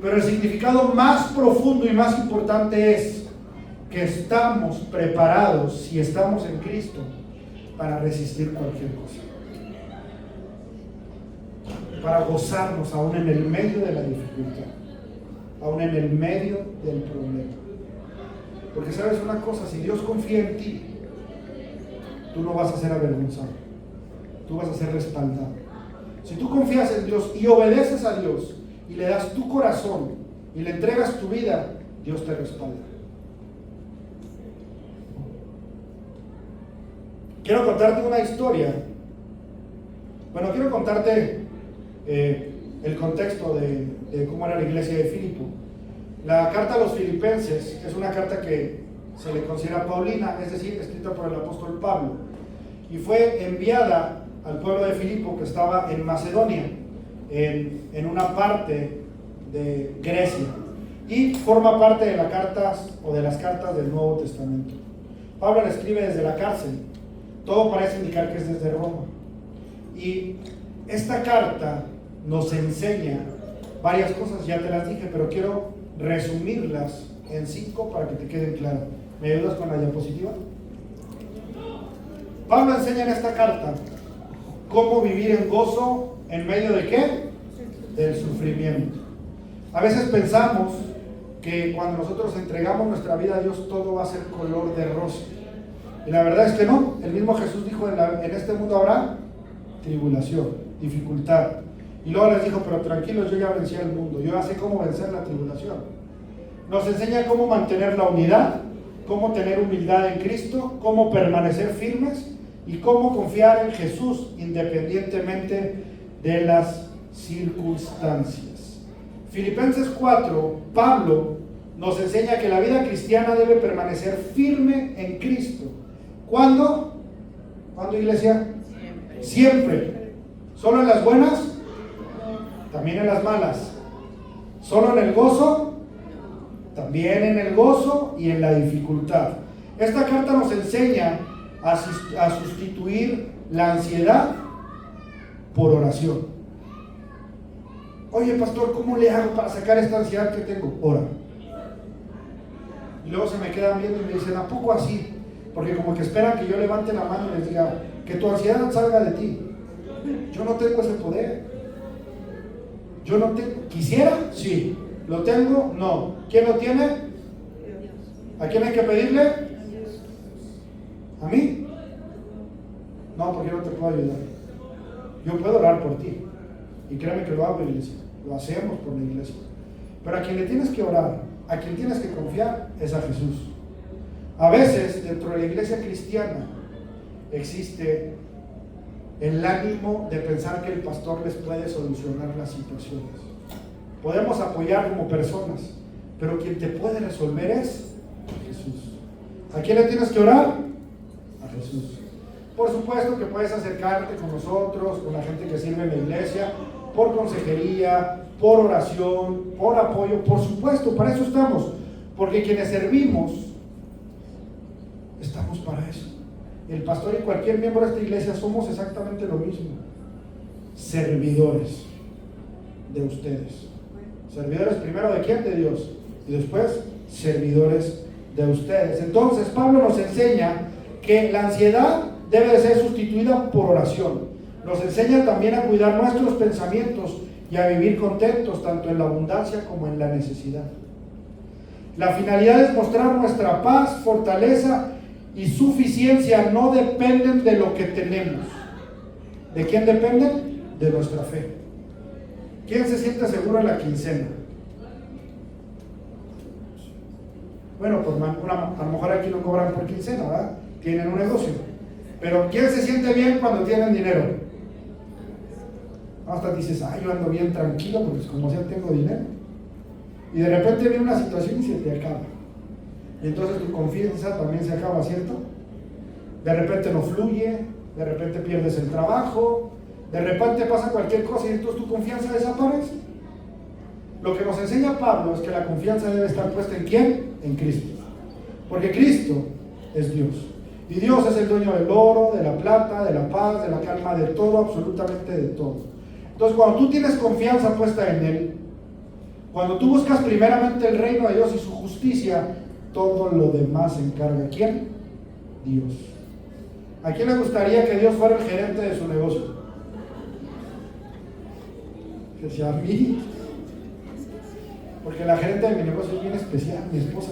Pero el significado más profundo y más importante es que estamos preparados, si estamos en Cristo, para resistir cualquier cosa. Para gozarnos aún en el medio de la dificultad, aún en el medio del problema. Porque sabes una cosa, si Dios confía en ti, tú no vas a ser avergonzado, tú vas a ser respaldado. Si tú confías en Dios y obedeces a Dios y le das tu corazón y le entregas tu vida, Dios te respalda. Quiero contarte una historia. Bueno, quiero contarte el contexto de cómo era la iglesia de Filipo. La carta a los filipenses es una carta que se le considera paulina, es decir, escrita por el apóstol Pablo, y fue enviada al pueblo de Filipo, que estaba en Macedonia, en una parte de Grecia, y forma parte de las cartas del Nuevo Testamento. Pablo la escribe desde la cárcel. Todo parece indicar que es desde Roma. Y esta carta nos enseña varias cosas, ya te las dije, pero quiero resumirlas en 5 para que te queden claras. ¿Me ayudas con la diapositiva? Pablo enseña en esta carta cómo vivir en gozo en medio de ¿qué? Del sufrimiento. A veces pensamos que cuando nosotros entregamos nuestra vida a Dios todo va a ser color de rosa. Y la verdad es que no. El mismo Jesús dijo, en este mundo habrá tribulación, dificultad. Y luego les dijo, pero tranquilos, yo ya vencí al mundo, yo ya sé cómo vencer la tribulación. Nos enseña cómo mantener la unidad, cómo tener humildad en Cristo, cómo permanecer firmes y cómo confiar en Jesús independientemente de las circunstancias. Filipenses 4, Pablo nos enseña que la vida cristiana debe permanecer firme en Cristo. ¿Cuándo? ¿Cuándo, iglesia? Siempre. ¿Solo en las buenas? También en las malas. ¿Solo en el gozo? También en el gozo y en la dificultad. Esta carta nos enseña a sustituir la ansiedad por oración. Oye, pastor, ¿cómo le hago para sacar esta ansiedad que tengo? Ora. Y luego se me quedan viendo y me dicen, ¿a poco así? Porque como que esperan que yo levante la mano y les diga, que tu ansiedad salga de ti. Yo no tengo ese poder. Yo no tengo. ¿Quisiera? Sí. ¿Lo tengo? No. ¿Quién lo tiene? ¿A quién hay que pedirle? ¿A mí? No, porque yo no te puedo ayudar. Yo puedo orar por ti. Y créeme que lo hago, iglesia. Lo hacemos por la iglesia. Pero a quien le tienes que orar, a quien tienes que confiar, es a Jesús. A veces, dentro de la iglesia cristiana, existe el ánimo de pensar que el pastor les puede solucionar las situaciones. Podemos apoyar como personas, pero quien te puede resolver es Jesús. ¿A quién le tienes que orar? A Jesús. Por supuesto que puedes acercarte con nosotros, con la gente que sirve en la iglesia, por consejería, por oración, por apoyo. Por supuesto, para eso estamos, porque quienes servimos estamos para eso. El pastor y cualquier miembro de esta iglesia somos exactamente lo mismo, servidores de ustedes. Servidores primero de quién? De Dios, y después servidores de ustedes. Entonces Pablo nos enseña que la ansiedad debe de ser sustituida por oración. Nos enseña también a cuidar nuestros pensamientos y a vivir contentos, tanto en la abundancia como en la necesidad. La finalidad es mostrar nuestra paz, fortaleza y suficiencia. No dependen de lo que tenemos. ¿De quién dependen? De nuestra fe. ¿Quién se siente seguro en la quincena? Bueno, pues a lo mejor aquí no cobran por quincena, ¿verdad? Tienen un negocio. Pero ¿quién se siente bien cuando tienen dinero? Hasta dices, yo ando bien tranquilo porque como sea tengo dinero. Y de repente viene una situación y se te acaba. Y entonces tu confianza también se acaba, ¿cierto? De repente no fluye, de repente pierdes el trabajo, de repente pasa cualquier cosa y entonces tu confianza desaparece. Lo que nos enseña Pablo es que la confianza debe estar puesta ¿en quién? En Cristo. Porque Cristo es Dios. Y Dios es el dueño del oro, de la plata, de la paz, de la calma, de todo, absolutamente de todo. Entonces cuando tú tienes confianza puesta en Él, cuando tú buscas primeramente el reino de Dios y su justicia, todo lo demás se encarga. ¿Quién? Dios. ¿A quién le gustaría que Dios fuera el gerente de su negocio? Que sea a mí. Porque la gerente de mi negocio es bien especial, mi esposa.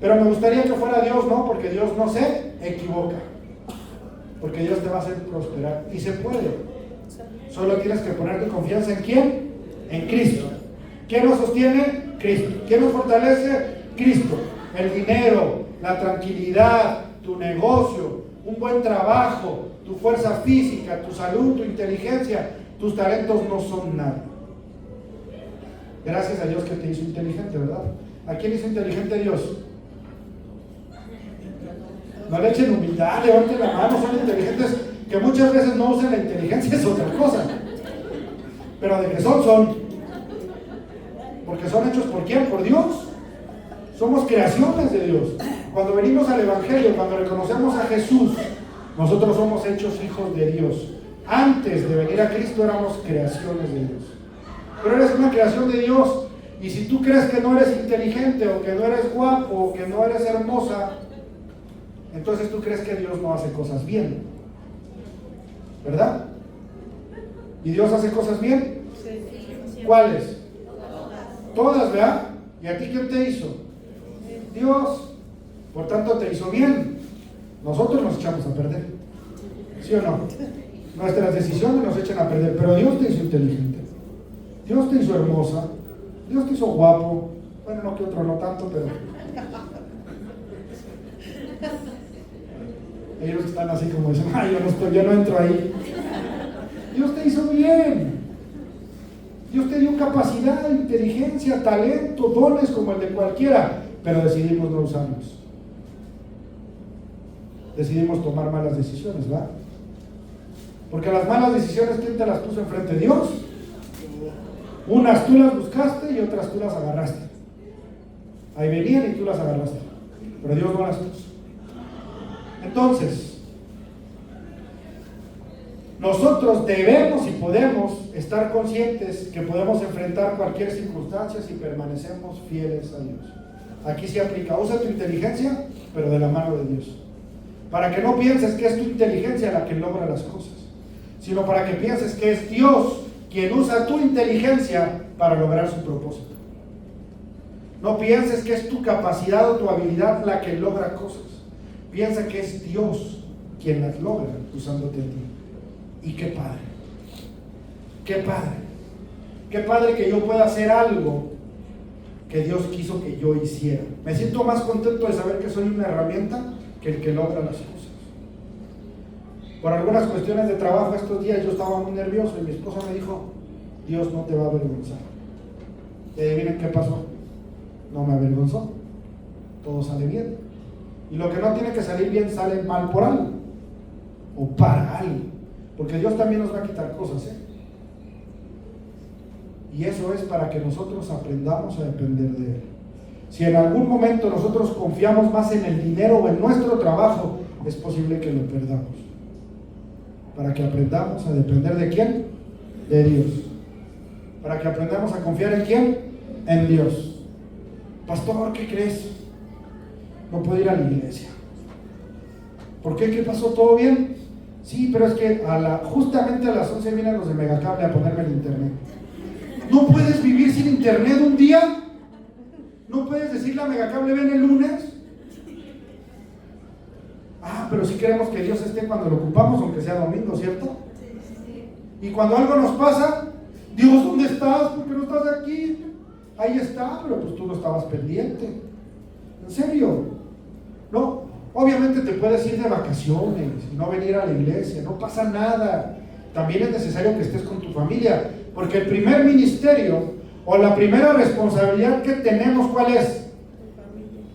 Pero me gustaría que fuera Dios, ¿no? Porque Dios no se equivoca. Porque Dios te va a hacer prosperar. Y se puede. Solo tienes que poner tu confianza ¿en quién? En Cristo. ¿Quién nos sostiene? Cristo. ¿Quién nos fortalece? Cristo. El dinero, la tranquilidad, tu negocio, un buen trabajo, tu fuerza física, tu salud, tu inteligencia, tus talentos no son nada. Gracias a Dios que te hizo inteligente, ¿verdad? ¿A quién hizo inteligente Dios? No le echen humildad, levanten la mano, son inteligentes, que muchas veces no usan la inteligencia, es otra cosa. Pero de que son. Porque son hechos ¿por quién? Por Dios. Somos creaciones de Dios. Cuando venimos al Evangelio, cuando reconocemos a Jesús, nosotros somos hechos hijos de Dios. Antes de venir a Cristo éramos creaciones de Dios. Pero eres una creación de Dios. Y si tú crees que no eres inteligente, o que no eres guapo, o que no eres hermosa, entonces tú crees que Dios no hace cosas bien. ¿Verdad? ¿Y Dios hace cosas bien? Sí. ¿Cuáles? Todas, ¿verdad? ¿Y a ti quién te hizo? Dios. Por tanto te hizo bien. Nosotros nos echamos a perder. ¿Sí o no? Nuestras decisiones nos echan a perder. Pero Dios te hizo inteligente. Dios te hizo hermosa. Dios te hizo guapo. Bueno, no que otro no tanto, pero ellos están así como dicen, yo no entro ahí. Dios te hizo bien. Dios te dio capacidad, inteligencia, talento, dones como el de cualquiera, pero decidimos no usarlos. Decidimos tomar malas decisiones, ¿verdad? Porque las malas decisiones, ¿quién te las puso enfrente? Dios. Unas tú las buscaste y otras tú las agarraste. Ahí venían y tú las agarraste, pero Dios no las puso. Entonces, nosotros debemos y podemos estar conscientes que podemos enfrentar cualquier circunstancia si permanecemos fieles a Dios. Aquí se aplica, usa tu inteligencia, pero de la mano de Dios. Para que no pienses que es tu inteligencia la que logra las cosas, sino para que pienses que es Dios quien usa tu inteligencia para lograr su propósito. No pienses que es tu capacidad o tu habilidad la que logra cosas. Piensa que es Dios quien las logra usándote a ti. Y qué padre. Qué padre. Qué padre que yo pueda hacer algo que Dios quiso que yo hiciera. Me siento más contento de saber que soy una herramienta que el que logra las cosas. Por algunas cuestiones de trabajo estos días yo estaba muy nervioso y mi esposa me dijo, Dios no te va a avergonzar. Y adivinen qué pasó. No me avergonzó. Todo sale bien. Y lo que no tiene que salir bien sale mal por algo. O para algo. Porque Dios también nos va a quitar cosas, ¿eh? Y eso es para que nosotros aprendamos a depender de Él. Si en algún momento nosotros confiamos más en el dinero o en nuestro trabajo, es posible que lo perdamos. Para que aprendamos a depender ¿de quién? De Dios. Para que aprendamos a confiar ¿en quién? En Dios. Pastor, ¿qué crees? No puedo ir a la iglesia. ¿Por qué? ¿Qué pasó? ¿Todo bien? Sí, pero es que justamente a las 11 vienen los de Megacable a ponerme el internet. ¿No puedes vivir sin internet un día? ¿No puedes decirle a Megacable, ven el lunes? Pero sí queremos que Dios esté cuando lo ocupamos, aunque sea domingo, ¿cierto? Y cuando algo nos pasa, Dios, ¿dónde estás? ¿Por qué no estás aquí? Ahí está, pero pues tú no estabas pendiente. ¿En serio? No, obviamente te puedes ir de vacaciones y no venir a la iglesia, no pasa nada. También es necesario que estés con tu familia, porque el primer ministerio o la primera responsabilidad que tenemos, ¿cuál es?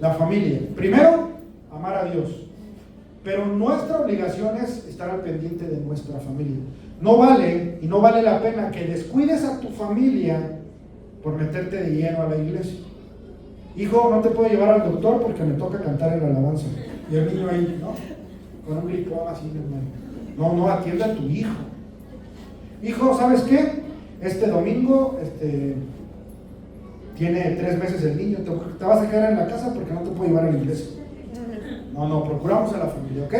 La familia. Primero, amar a Dios. Pero nuestra obligación es estar al pendiente de nuestra familia. No vale la pena que descuides a tu familia por meterte de lleno a la iglesia. Hijo, no te puedo llevar al doctor porque me toca cantar en la alabanza. Y el niño ahí, ¿no? Con un gripón así, hermano. No, atiende a tu hijo. Hijo, ¿sabes qué? Este domingo, tiene 3 meses el niño, te vas a quedar en la casa porque no te puedo llevar a la iglesia. No, procuramos a la familia, ¿ok?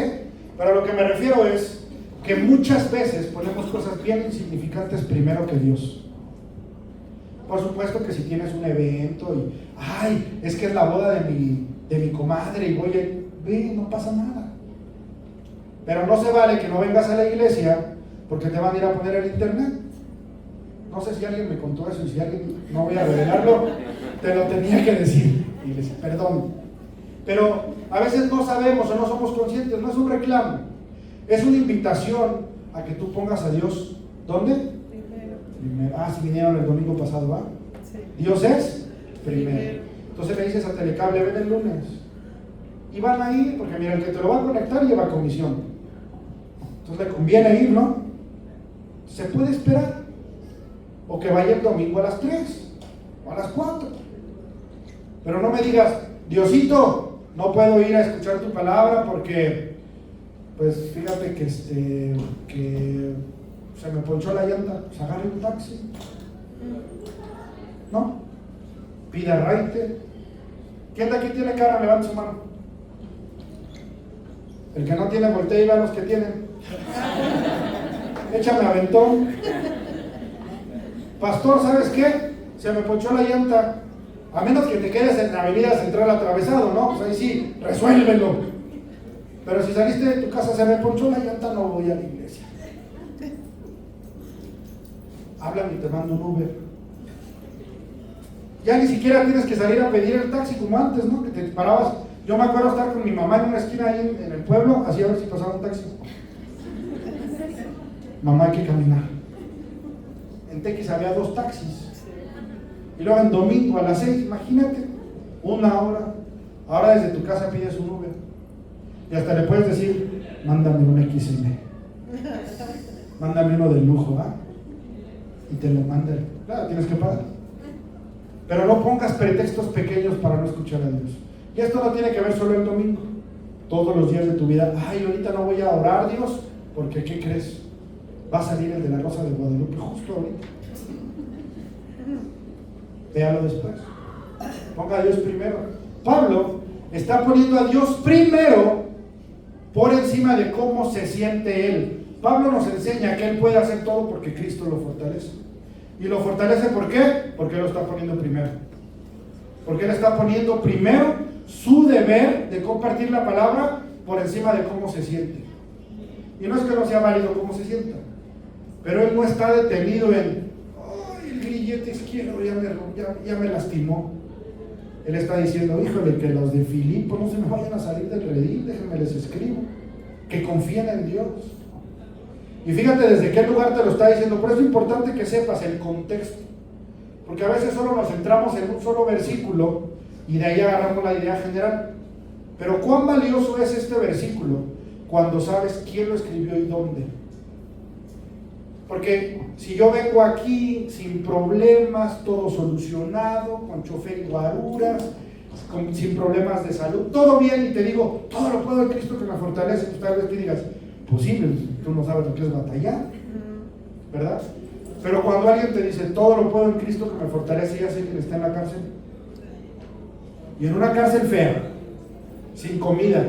Pero a lo que me refiero es que muchas veces ponemos cosas bien insignificantes primero que Dios. Por supuesto que si tienes un evento y, es que es la boda de mi comadre y voy a ve, no pasa nada. Pero no se vale que no vengas a la iglesia porque te van a ir a poner el internet. No sé si alguien me contó eso y si alguien, no voy a revelarlo, te lo tenía que decir. Y les perdón. Pero a veces no sabemos o no somos conscientes, no es un reclamo, es una invitación a que tú pongas a Dios, ¿dónde? Primero. Si vinieron el domingo pasado, ¿va? Sí. Dios es primero. Entonces le dices a Telecable, ven el lunes. Y van a ir, porque mira, el que te lo va a conectar lleva comisión. Entonces le conviene ir, ¿no? Se puede esperar. O que vaya el domingo a las 3 o a las 4. Pero no me digas, Diosito, no puedo ir a escuchar tu palabra porque, pues fíjate que se me ponchó la llanta, pues agarre un taxi. ¿No? Pida raite. ¿Quién de aquí tiene carro? Levante su mano. El que no tiene, voltea y ve a los que tienen. Échame aventón. Pastor, ¿sabes qué? Se me ponchó la llanta. A menos que te quedes en la avenida central atravesado, ¿no? Pues ahí sí, resuélvelo. Pero si saliste de tu casa, se me ponchó la llanta, no voy a la iglesia. Háblame y te mando un Uber. Ya ni siquiera tienes que salir a pedir el taxi como antes, ¿no? Que te parabas. Yo me acuerdo estar con mi mamá en una esquina ahí en el pueblo, así a ver si pasaba un taxi. Mamá, hay que caminar. En Tequis había 2 taxis. Y luego en domingo a las 6, imagínate, 1 hora. Ahora desde tu casa pides un Uber. Y hasta le puedes decir, mándame un XL. Mándame uno de lujo, ¿ah? Y te lo mandan. Claro, tienes que pagar. Pero no pongas pretextos pequeños para no escuchar a Dios. Y esto no tiene que ver solo el domingo. Todos los días de tu vida. Ahorita no voy a orar, Dios, porque ¿qué crees? Va a salir el de la Rosa de Guadalupe justo ahorita. Véalo después. Ponga a Dios primero. Pablo está poniendo a Dios primero por encima de cómo se siente él. Pablo nos enseña que él puede hacer todo porque Cristo lo fortalece. ¿Y lo fortalece por qué? Porque él lo está poniendo primero. Porque él está poniendo primero su deber de compartir la palabra por encima de cómo se siente. Y no es que no sea válido cómo se sienta, pero él no está detenido en el grillete izquierdo ya me lastimó. Él está diciendo, híjole, que los de Filipo no se me vayan a salir del redil, déjenme les escribo, que confíen en Dios. Y fíjate desde qué lugar te lo está diciendo. Por eso es importante que sepas el contexto, porque a veces solo nos centramos en un solo versículo y de ahí agarramos la idea general. Pero cuán valioso es este versículo cuando sabes quién lo escribió y dónde. Porque si yo vengo aquí sin problemas, todo solucionado, con chofer y guaruras, sin problemas de salud, todo bien, y te digo, todo lo puedo en Cristo que me fortalece, pues tal vez te digas, pues sí, tú no sabes lo que es batallar, ¿verdad? Pero cuando alguien te dice, todo lo puedo en Cristo que me fortalece, ya sé que está en la cárcel. Y en una cárcel fea, sin comida,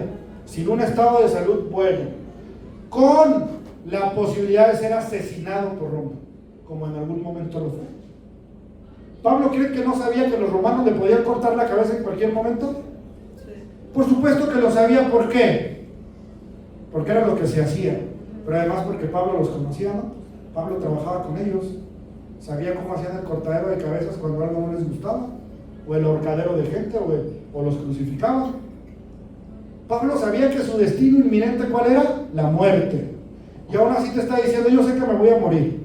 sin un estado de salud bueno, con la posibilidad de ser asesinado por Roma, como en algún momento lo fue. ¿Pablo cree que no sabía que los romanos le podían cortar la cabeza en cualquier momento? Por supuesto que lo sabía. ¿Por qué? Porque era lo que se hacía, pero además porque Pablo los conocía, ¿no? Pablo trabajaba con ellos, sabía cómo hacían el cortadero de cabezas cuando algo no les gustaba, o el ahorcadero de gente, o los crucificaban. Pablo sabía que su destino inminente, ¿cuál era? La muerte. Y aún así te está diciendo, yo sé que me voy a morir.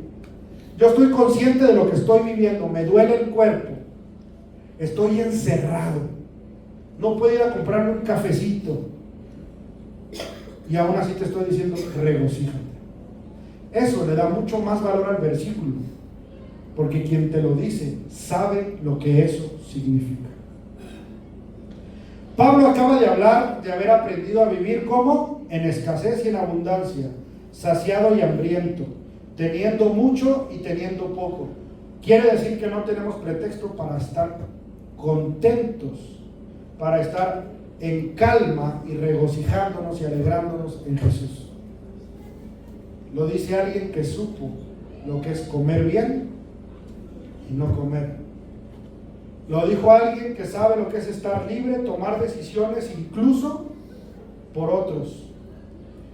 Yo estoy consciente de lo que estoy viviendo, me duele el cuerpo, estoy encerrado, no puedo ir a comprarme un cafecito. Y aún así te estoy diciendo, regocíjate. Eso le da mucho más valor al versículo, porque quien te lo dice sabe lo que eso significa. Pablo acaba de hablar de haber aprendido a vivir como en escasez y en abundancia, saciado y hambriento, teniendo mucho y teniendo poco. Quiere decir que no tenemos pretexto para estar contentos, para estar en calma y regocijándonos y alegrándonos en Jesús. Lo dice alguien que supo lo que es comer bien y no comer. Lo dijo alguien que sabe lo que es estar libre, tomar decisiones incluso por otros,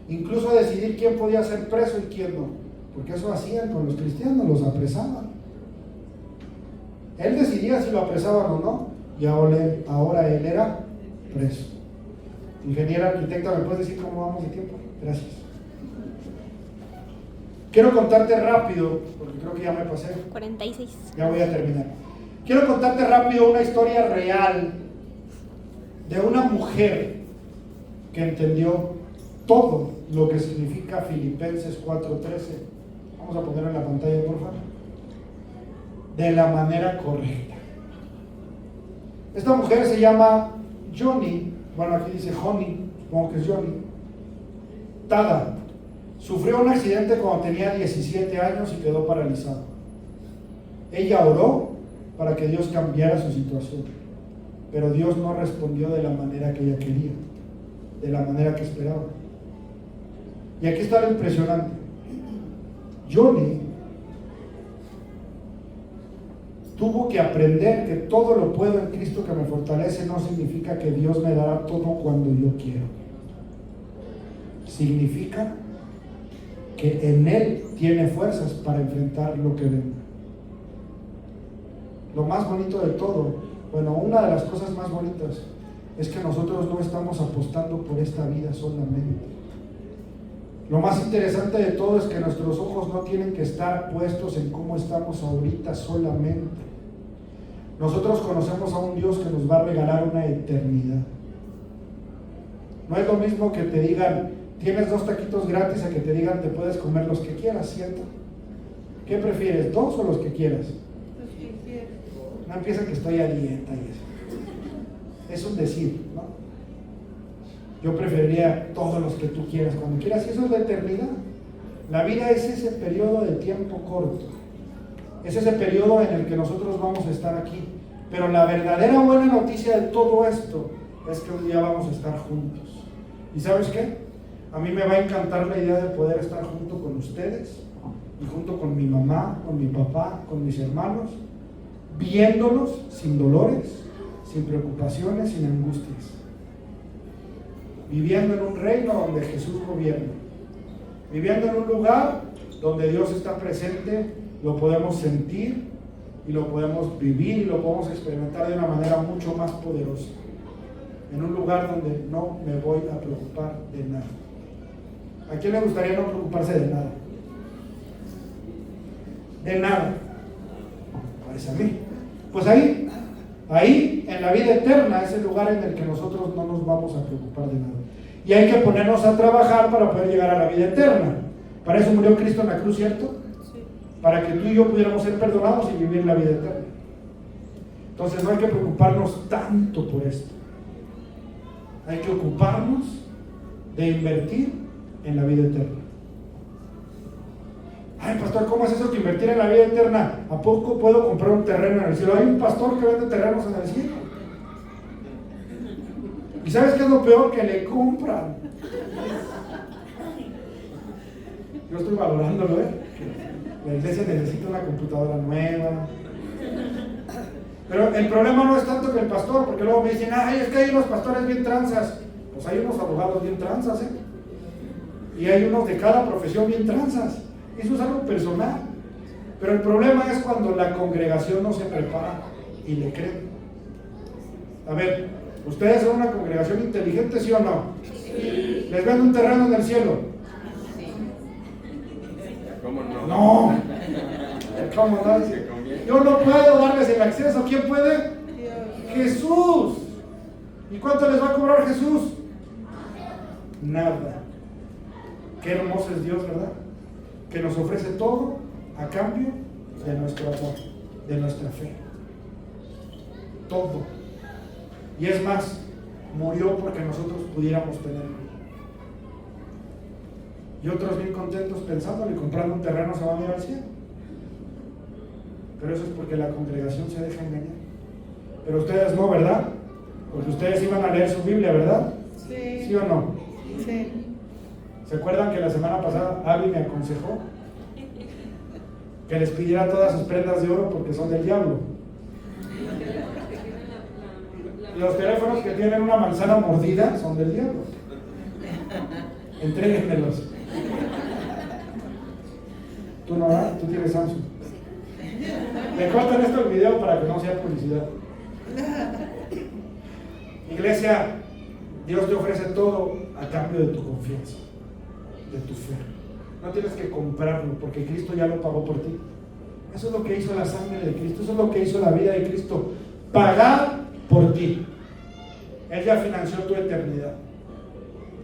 incluso decidir quién podía ser preso y quién no, porque eso hacían con los cristianos, los apresaban. Él decidía si lo apresaban o no, y ahora él era preso. Ingeniera arquitecta, ¿me puedes decir cómo vamos de tiempo? Gracias. Quiero contarte rápido, porque creo que ya me pasé. 46. Ya voy a terminar. Quiero contarte rápido una historia real de una mujer que entendió todo lo que significa Filipenses 4:13. Vamos a ponerlo en la pantalla, por favor. De la manera correcta. Esta mujer se llama Johnny, bueno, aquí dice Honey, supongo que es Johnny Tada. Sufrió un accidente cuando tenía 17 años y quedó paralizada. Ella oró para que Dios cambiara su situación, pero Dios no respondió de la manera que ella quería, de la manera que esperaba. Y aquí está lo impresionante. Johnny tuvo que aprender que todo lo puedo en Cristo que me fortalece no significa que Dios me dará todo cuando yo quiero. Significa que en Él tiene fuerzas para enfrentar lo que venga. Lo más bonito de todo, bueno, una de las cosas más bonitas es que nosotros no estamos apostando por esta vida solamente. Lo más interesante de todo es que nuestros ojos no tienen que estar puestos en cómo estamos ahorita solamente. Nosotros conocemos a un Dios que nos va a regalar una eternidad. No es lo mismo que te digan, tienes 2 taquitos gratis, a que te digan, te puedes comer los que quieras, ¿cierto? ¿Qué prefieres, 2 o los que quieras? Los que quieras. No empieza que estoy a dieta y eso. Es un decir, ¿no? Yo preferiría todos los que tú quieras, cuando quieras, y eso es la eternidad. La vida es ese periodo de tiempo corto. Es ese periodo en el que nosotros vamos a estar aquí. Pero la verdadera buena noticia de todo esto es que un día vamos a estar juntos. ¿Y sabes qué? A mí me va a encantar la idea de poder estar junto con ustedes y junto con mi mamá, con mi papá, con mis hermanos, viéndolos sin dolores, sin preocupaciones, sin angustias, viviendo en un reino donde Jesús gobierna, viviendo en un lugar donde Dios está presente, lo podemos sentir y lo podemos vivir y lo podemos experimentar de una manera mucho más poderosa, en un lugar donde no me voy a preocupar de nada. ¿A quién le gustaría no preocuparse de nada? De nada. Parece a mí. Pues ahí en la vida eterna es el lugar en el que nosotros no nos vamos a preocupar de nada. Y hay que ponernos a trabajar para poder llegar a la vida eterna. Para eso murió Cristo en la cruz, ¿cierto? Sí. Para que tú y yo pudiéramos ser perdonados y vivir la vida eterna. Entonces no hay que preocuparnos tanto por esto. Hay que ocuparnos de invertir en la vida eterna. Ay, pastor, ¿cómo es eso que invertir en la vida eterna? ¿A poco puedo comprar un terreno en el cielo? Hay un pastor que vende terrenos en el cielo. ¿Y sabes qué es lo peor? Que le compran. Yo estoy valorándolo, La iglesia necesita una computadora nueva. Pero el problema no es tanto que el pastor, porque luego me dicen, ay, es que hay unos pastores bien tranzas. Pues hay unos abogados bien tranzas, y hay unos de cada profesión bien tranzas. Eso es algo personal. Pero el problema es cuando la congregación no se prepara y le creen. A ver, ¿ustedes son una congregación inteligente, sí o no? Sí. ¿Les venden un terreno en el cielo? Sí. ¿Cómo no? No. ¿Cómo no? Yo no puedo darles el acceso. ¿Quién puede? Jesús. ¿Y cuánto les va a cobrar Jesús? Nada. Qué hermoso es Dios, ¿verdad? Que nos ofrece todo a cambio de nuestro amor, de nuestra fe. Todo. Y es más, murió porque nosotros pudiéramos tenerlo. Y otros bien contentos pensando y comprando un terreno se van a ir al cielo. Pero eso es porque la congregación se deja engañar. Pero ustedes no, ¿verdad? Porque ustedes iban a leer su Biblia, ¿verdad? Sí. ¿Sí o no? Sí. ¿Se acuerdan que la semana pasada Abby me aconsejó que les pidiera todas sus prendas de oro porque son del diablo? Los teléfonos que tienen una manzana mordida son del diablo. Entréguenmelos. Tú no, ¿verdad? Tú tienes Samsung. Me cortan esto el video para que no sea publicidad. Iglesia, Dios te ofrece todo a cambio de tu confianza, de tu fe. No tienes que comprarlo porque Cristo ya lo pagó por ti. Eso es lo que hizo la sangre de Cristo, eso es lo que hizo la vida de Cristo. Pagar por ti. Él ya financió tu eternidad.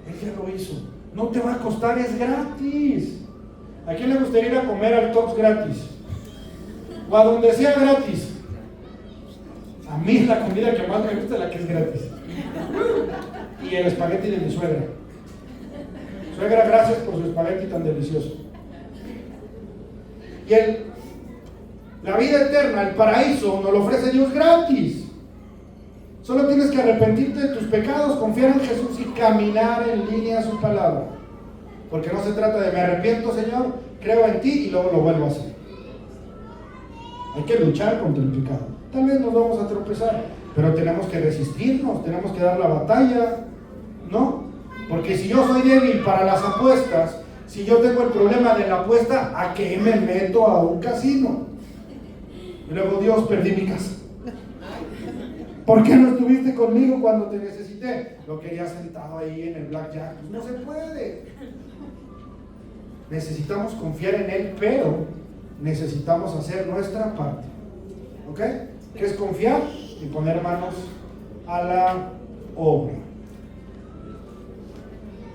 Él ya lo hizo. No te va a costar, es gratis. ¿A quién le gustaría ir a comer al Tops gratis? O a donde sea gratis. A mí es la comida que más me gusta, la que es gratis. Y el espagueti de mi suegra. Suegra, gracias por su espagueti tan delicioso. Y la vida eterna, el paraíso, nos lo ofrece Dios gratis. Solo tienes que arrepentirte de tus pecados, confiar en Jesús y caminar en línea a su palabra. Porque no se trata de me arrepiento, Señor, creo en ti y luego lo vuelvo a hacer. Hay que luchar contra el pecado. Tal vez nos vamos a tropezar, pero tenemos que resistirnos, tenemos que dar la batalla, ¿no? Porque si yo soy débil para las apuestas, si yo tengo el problema de la apuesta, ¿a qué me meto a un casino? Y luego, Dios, perdí mi casa. ¿Por qué no estuviste conmigo cuando te necesité? Lo quería sentado ahí en el blackjack. Pues no se puede. Necesitamos confiar en Él, pero necesitamos hacer nuestra parte. ¿Ok? ¿Qué es confiar? Y poner manos a la obra.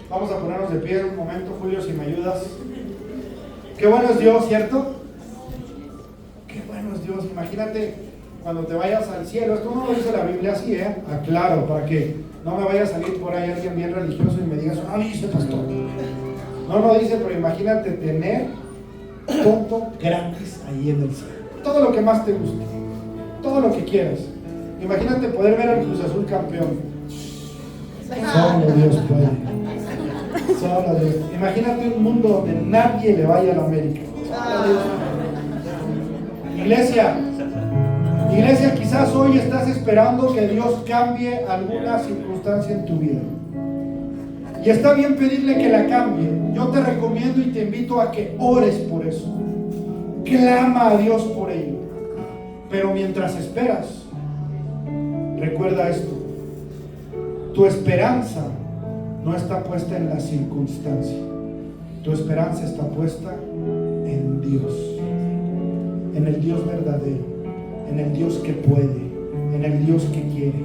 Vamos a ponernos de pie un momento, Julio, si me ayudas. Qué bueno es Dios, ¿cierto? Qué bueno es Dios. Imagínate cuando te vayas al cielo. Esto no lo dice la Biblia así, aclaro, para que no me vaya a salir por ahí alguien bien religioso y me diga, no dice pastor. No dice, pero imagínate tener todo gratis ahí en el cielo. Todo lo que más te guste, todo lo que quieras. Imagínate poder ver al Cruz Azul campeón. Solo Dios puede. Solo Dios. Imagínate un mundo donde nadie le vaya a la América. Solo Dios puede. Iglesia, quizás hoy estás esperando que Dios cambie alguna circunstancia en tu vida. Y está bien pedirle que la cambie. Yo te recomiendo y te invito a que ores por eso. Clama a Dios por ello. Pero mientras esperas, recuerda esto. Tu esperanza no está puesta en la circunstancia. Tu esperanza está puesta en Dios. En el Dios verdadero. En el Dios que puede. En el Dios que quiere.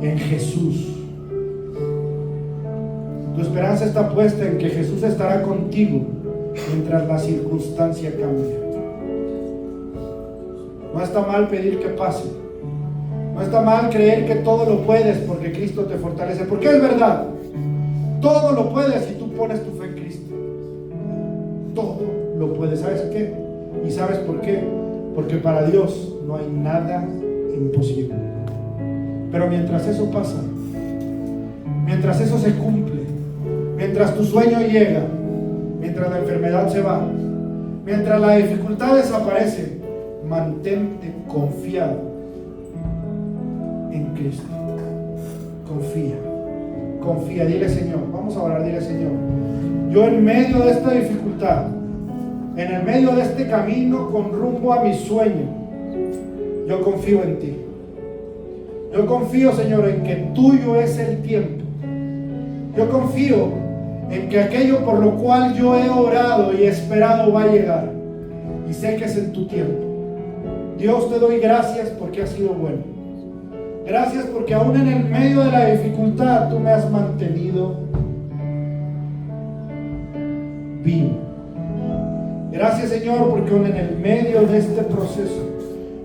En Jesús. Tu esperanza está puesta en que Jesús estará contigo mientras la circunstancia cambia. No está mal pedir que pase. No está mal creer que todo lo puedes porque Cristo te fortalece. Porque es verdad. Todo lo puedes si tú pones tu fe en Cristo. Todo lo puedes. ¿Sabes qué? ¿Y sabes por qué? Porque para Dios no hay nada imposible. Pero mientras eso pasa, mientras eso se cumple, mientras tu sueño llega, mientras la enfermedad se va, mientras la dificultad desaparece, mantente confiado en Cristo. Confía, dile: Señor, vamos a orar, dile: Señor, yo en medio de esta dificultad, en el medio de este camino con rumbo a mi sueño, yo confío en ti. Yo confío, Señor, en que tuyo es el tiempo. Yo confío en que aquello por lo cual yo he orado y esperado va a llegar, y sé que es en tu tiempo. Dios, te doy gracias porque has sido bueno. Gracias porque aún en el medio de la dificultad tú me has mantenido vivo. Gracias, Señor, porque aún en el medio de este proceso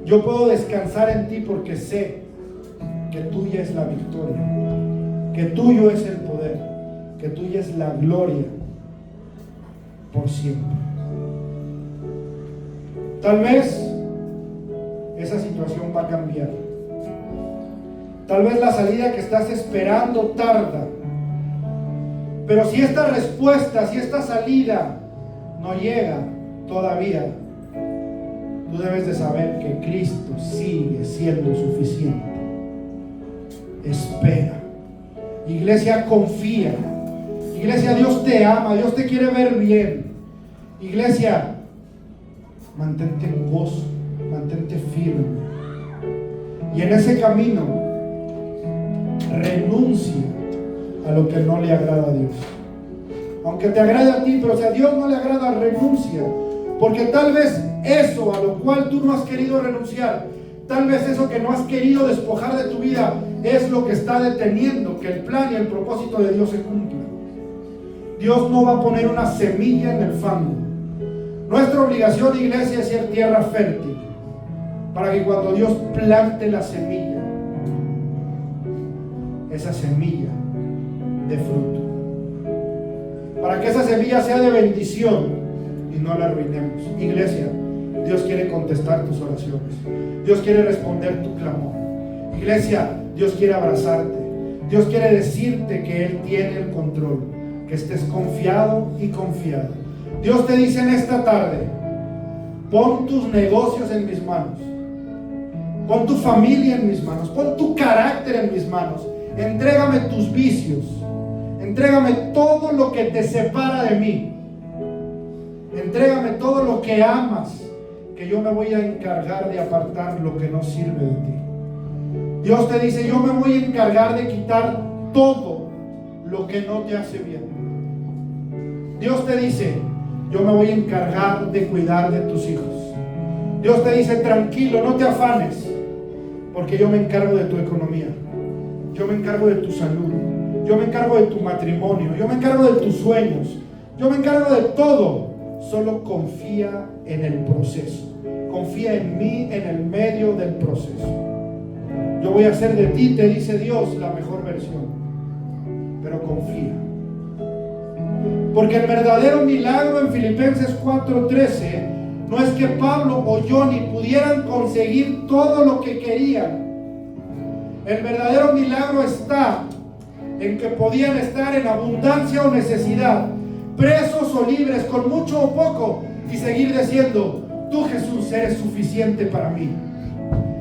yo puedo descansar en ti, porque sé que tuya es la victoria, que tuyo es el poder, que tuya es la gloria por siempre. Tal vez esa situación va a cambiar. Tal vez la salida que estás esperando tarda. Pero si esta respuesta, si esta salida no llega todavía, tú debes de saber que Cristo sigue siendo suficiente. Espera. Iglesia, confía. Iglesia, Dios te ama, Dios te quiere ver bien. Iglesia, mantente en gozo, mantente firme. Y en ese camino, renuncia a lo que no le agrada a Dios. Aunque te agrade a ti, pero si a Dios no le agrada, renuncia. Porque tal vez eso a lo cual tú no has querido renunciar, tal vez eso que no has querido despojar de tu vida, es lo que está deteniendo que el plan y el propósito de Dios se cumplan. Dios no va a poner una semilla en el fango. Nuestra obligación, iglesia, es ser tierra fértil, para que cuando Dios plante la semilla, esa semilla dé fruto, para que esa semilla sea de bendición y no la arruinemos. Iglesia, Dios quiere contestar tus oraciones, Dios quiere responder tu clamor. Iglesia, Dios quiere abrazarte, Dios quiere decirte que Él tiene el control, que estés confiado y confiada. Dios te dice en esta tarde: pon tus negocios en mis manos, pon tu familia en mis manos, pon tu carácter en mis manos. Entrégame tus vicios, entrégame todo lo que te separa de mí, entrégame todo lo que amas, que yo me voy a encargar de apartar lo que no sirve de ti. Dios te dice: yo me voy a encargar de quitar todo lo que no te hace bien. Dios te dice: yo me voy a encargar de cuidar de tus hijos. Dios te dice: tranquilo, no te afanes, porque yo me encargo de tu economía, yo me encargo de tu salud, yo me encargo de tu matrimonio, yo me encargo de tus sueños, yo me encargo de todo. Solo confía en el proceso, confía en mí en el medio del proceso. Yo voy a hacer de ti, te dice Dios, la mejor versión, pero confía. Porque el verdadero milagro en Filipenses 4:13 no es que Pablo o Johnny pudieran conseguir todo lo que querían. El verdadero milagro está en que podían estar en abundancia o necesidad, presos o libres, con mucho o poco, y seguir diciendo: tú, Jesús, eres suficiente para mí.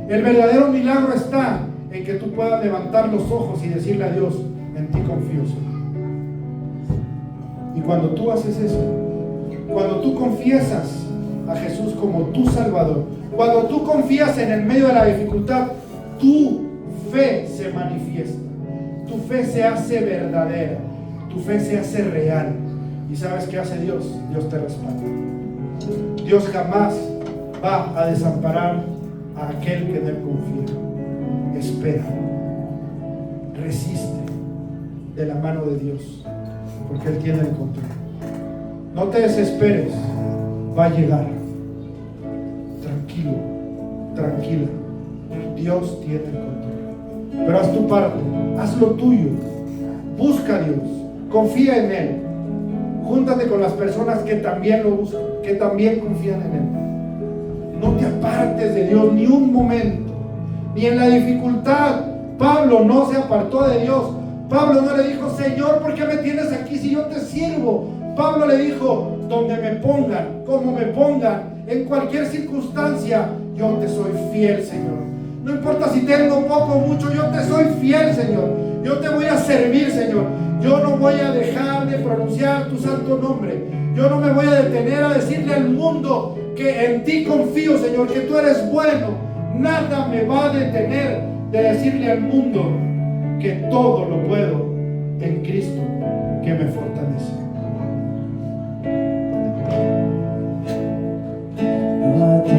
El verdadero milagro está en que tú puedas levantar los ojos y decirle a Dios: en ti confío, Señor. Y cuando tú haces eso, cuando tú confiesas a Jesús como tu Salvador, cuando tú confías en el medio de la dificultad, tu fe se manifiesta, tu fe se hace verdadera, tu fe se hace real. ¿Y sabes qué hace Dios? Dios te respalda. Dios jamás va a desamparar a aquel que en Él confía. Espera, resiste de la mano de Dios, porque Él tiene el control. No te desesperes, va a llegar. Tranquilo, tranquila, Dios tiene el control. Pero haz tu parte, haz lo tuyo, busca a Dios, confía en Él, júntate con las personas que también lo buscan, que también confían en Él. No te apartes de Dios ni un momento, ni en la dificultad. Pablo no se apartó de Dios. Pablo no le dijo: Señor, ¿por qué me tienes aquí si yo te sirvo? Pablo le dijo, donde me pongan, como me pongan, en cualquier circunstancia, yo te soy fiel, Señor. No importa si tengo poco o mucho, yo te soy fiel, Señor. Yo te voy a servir, Señor. Yo no voy a dejar de pronunciar tu santo nombre. Yo no me voy a detener a decirle al mundo que en ti confío, Señor, que tú eres bueno. Nada me va a detener de decirle al mundo que todo lo puedo en Cristo que me fortalece.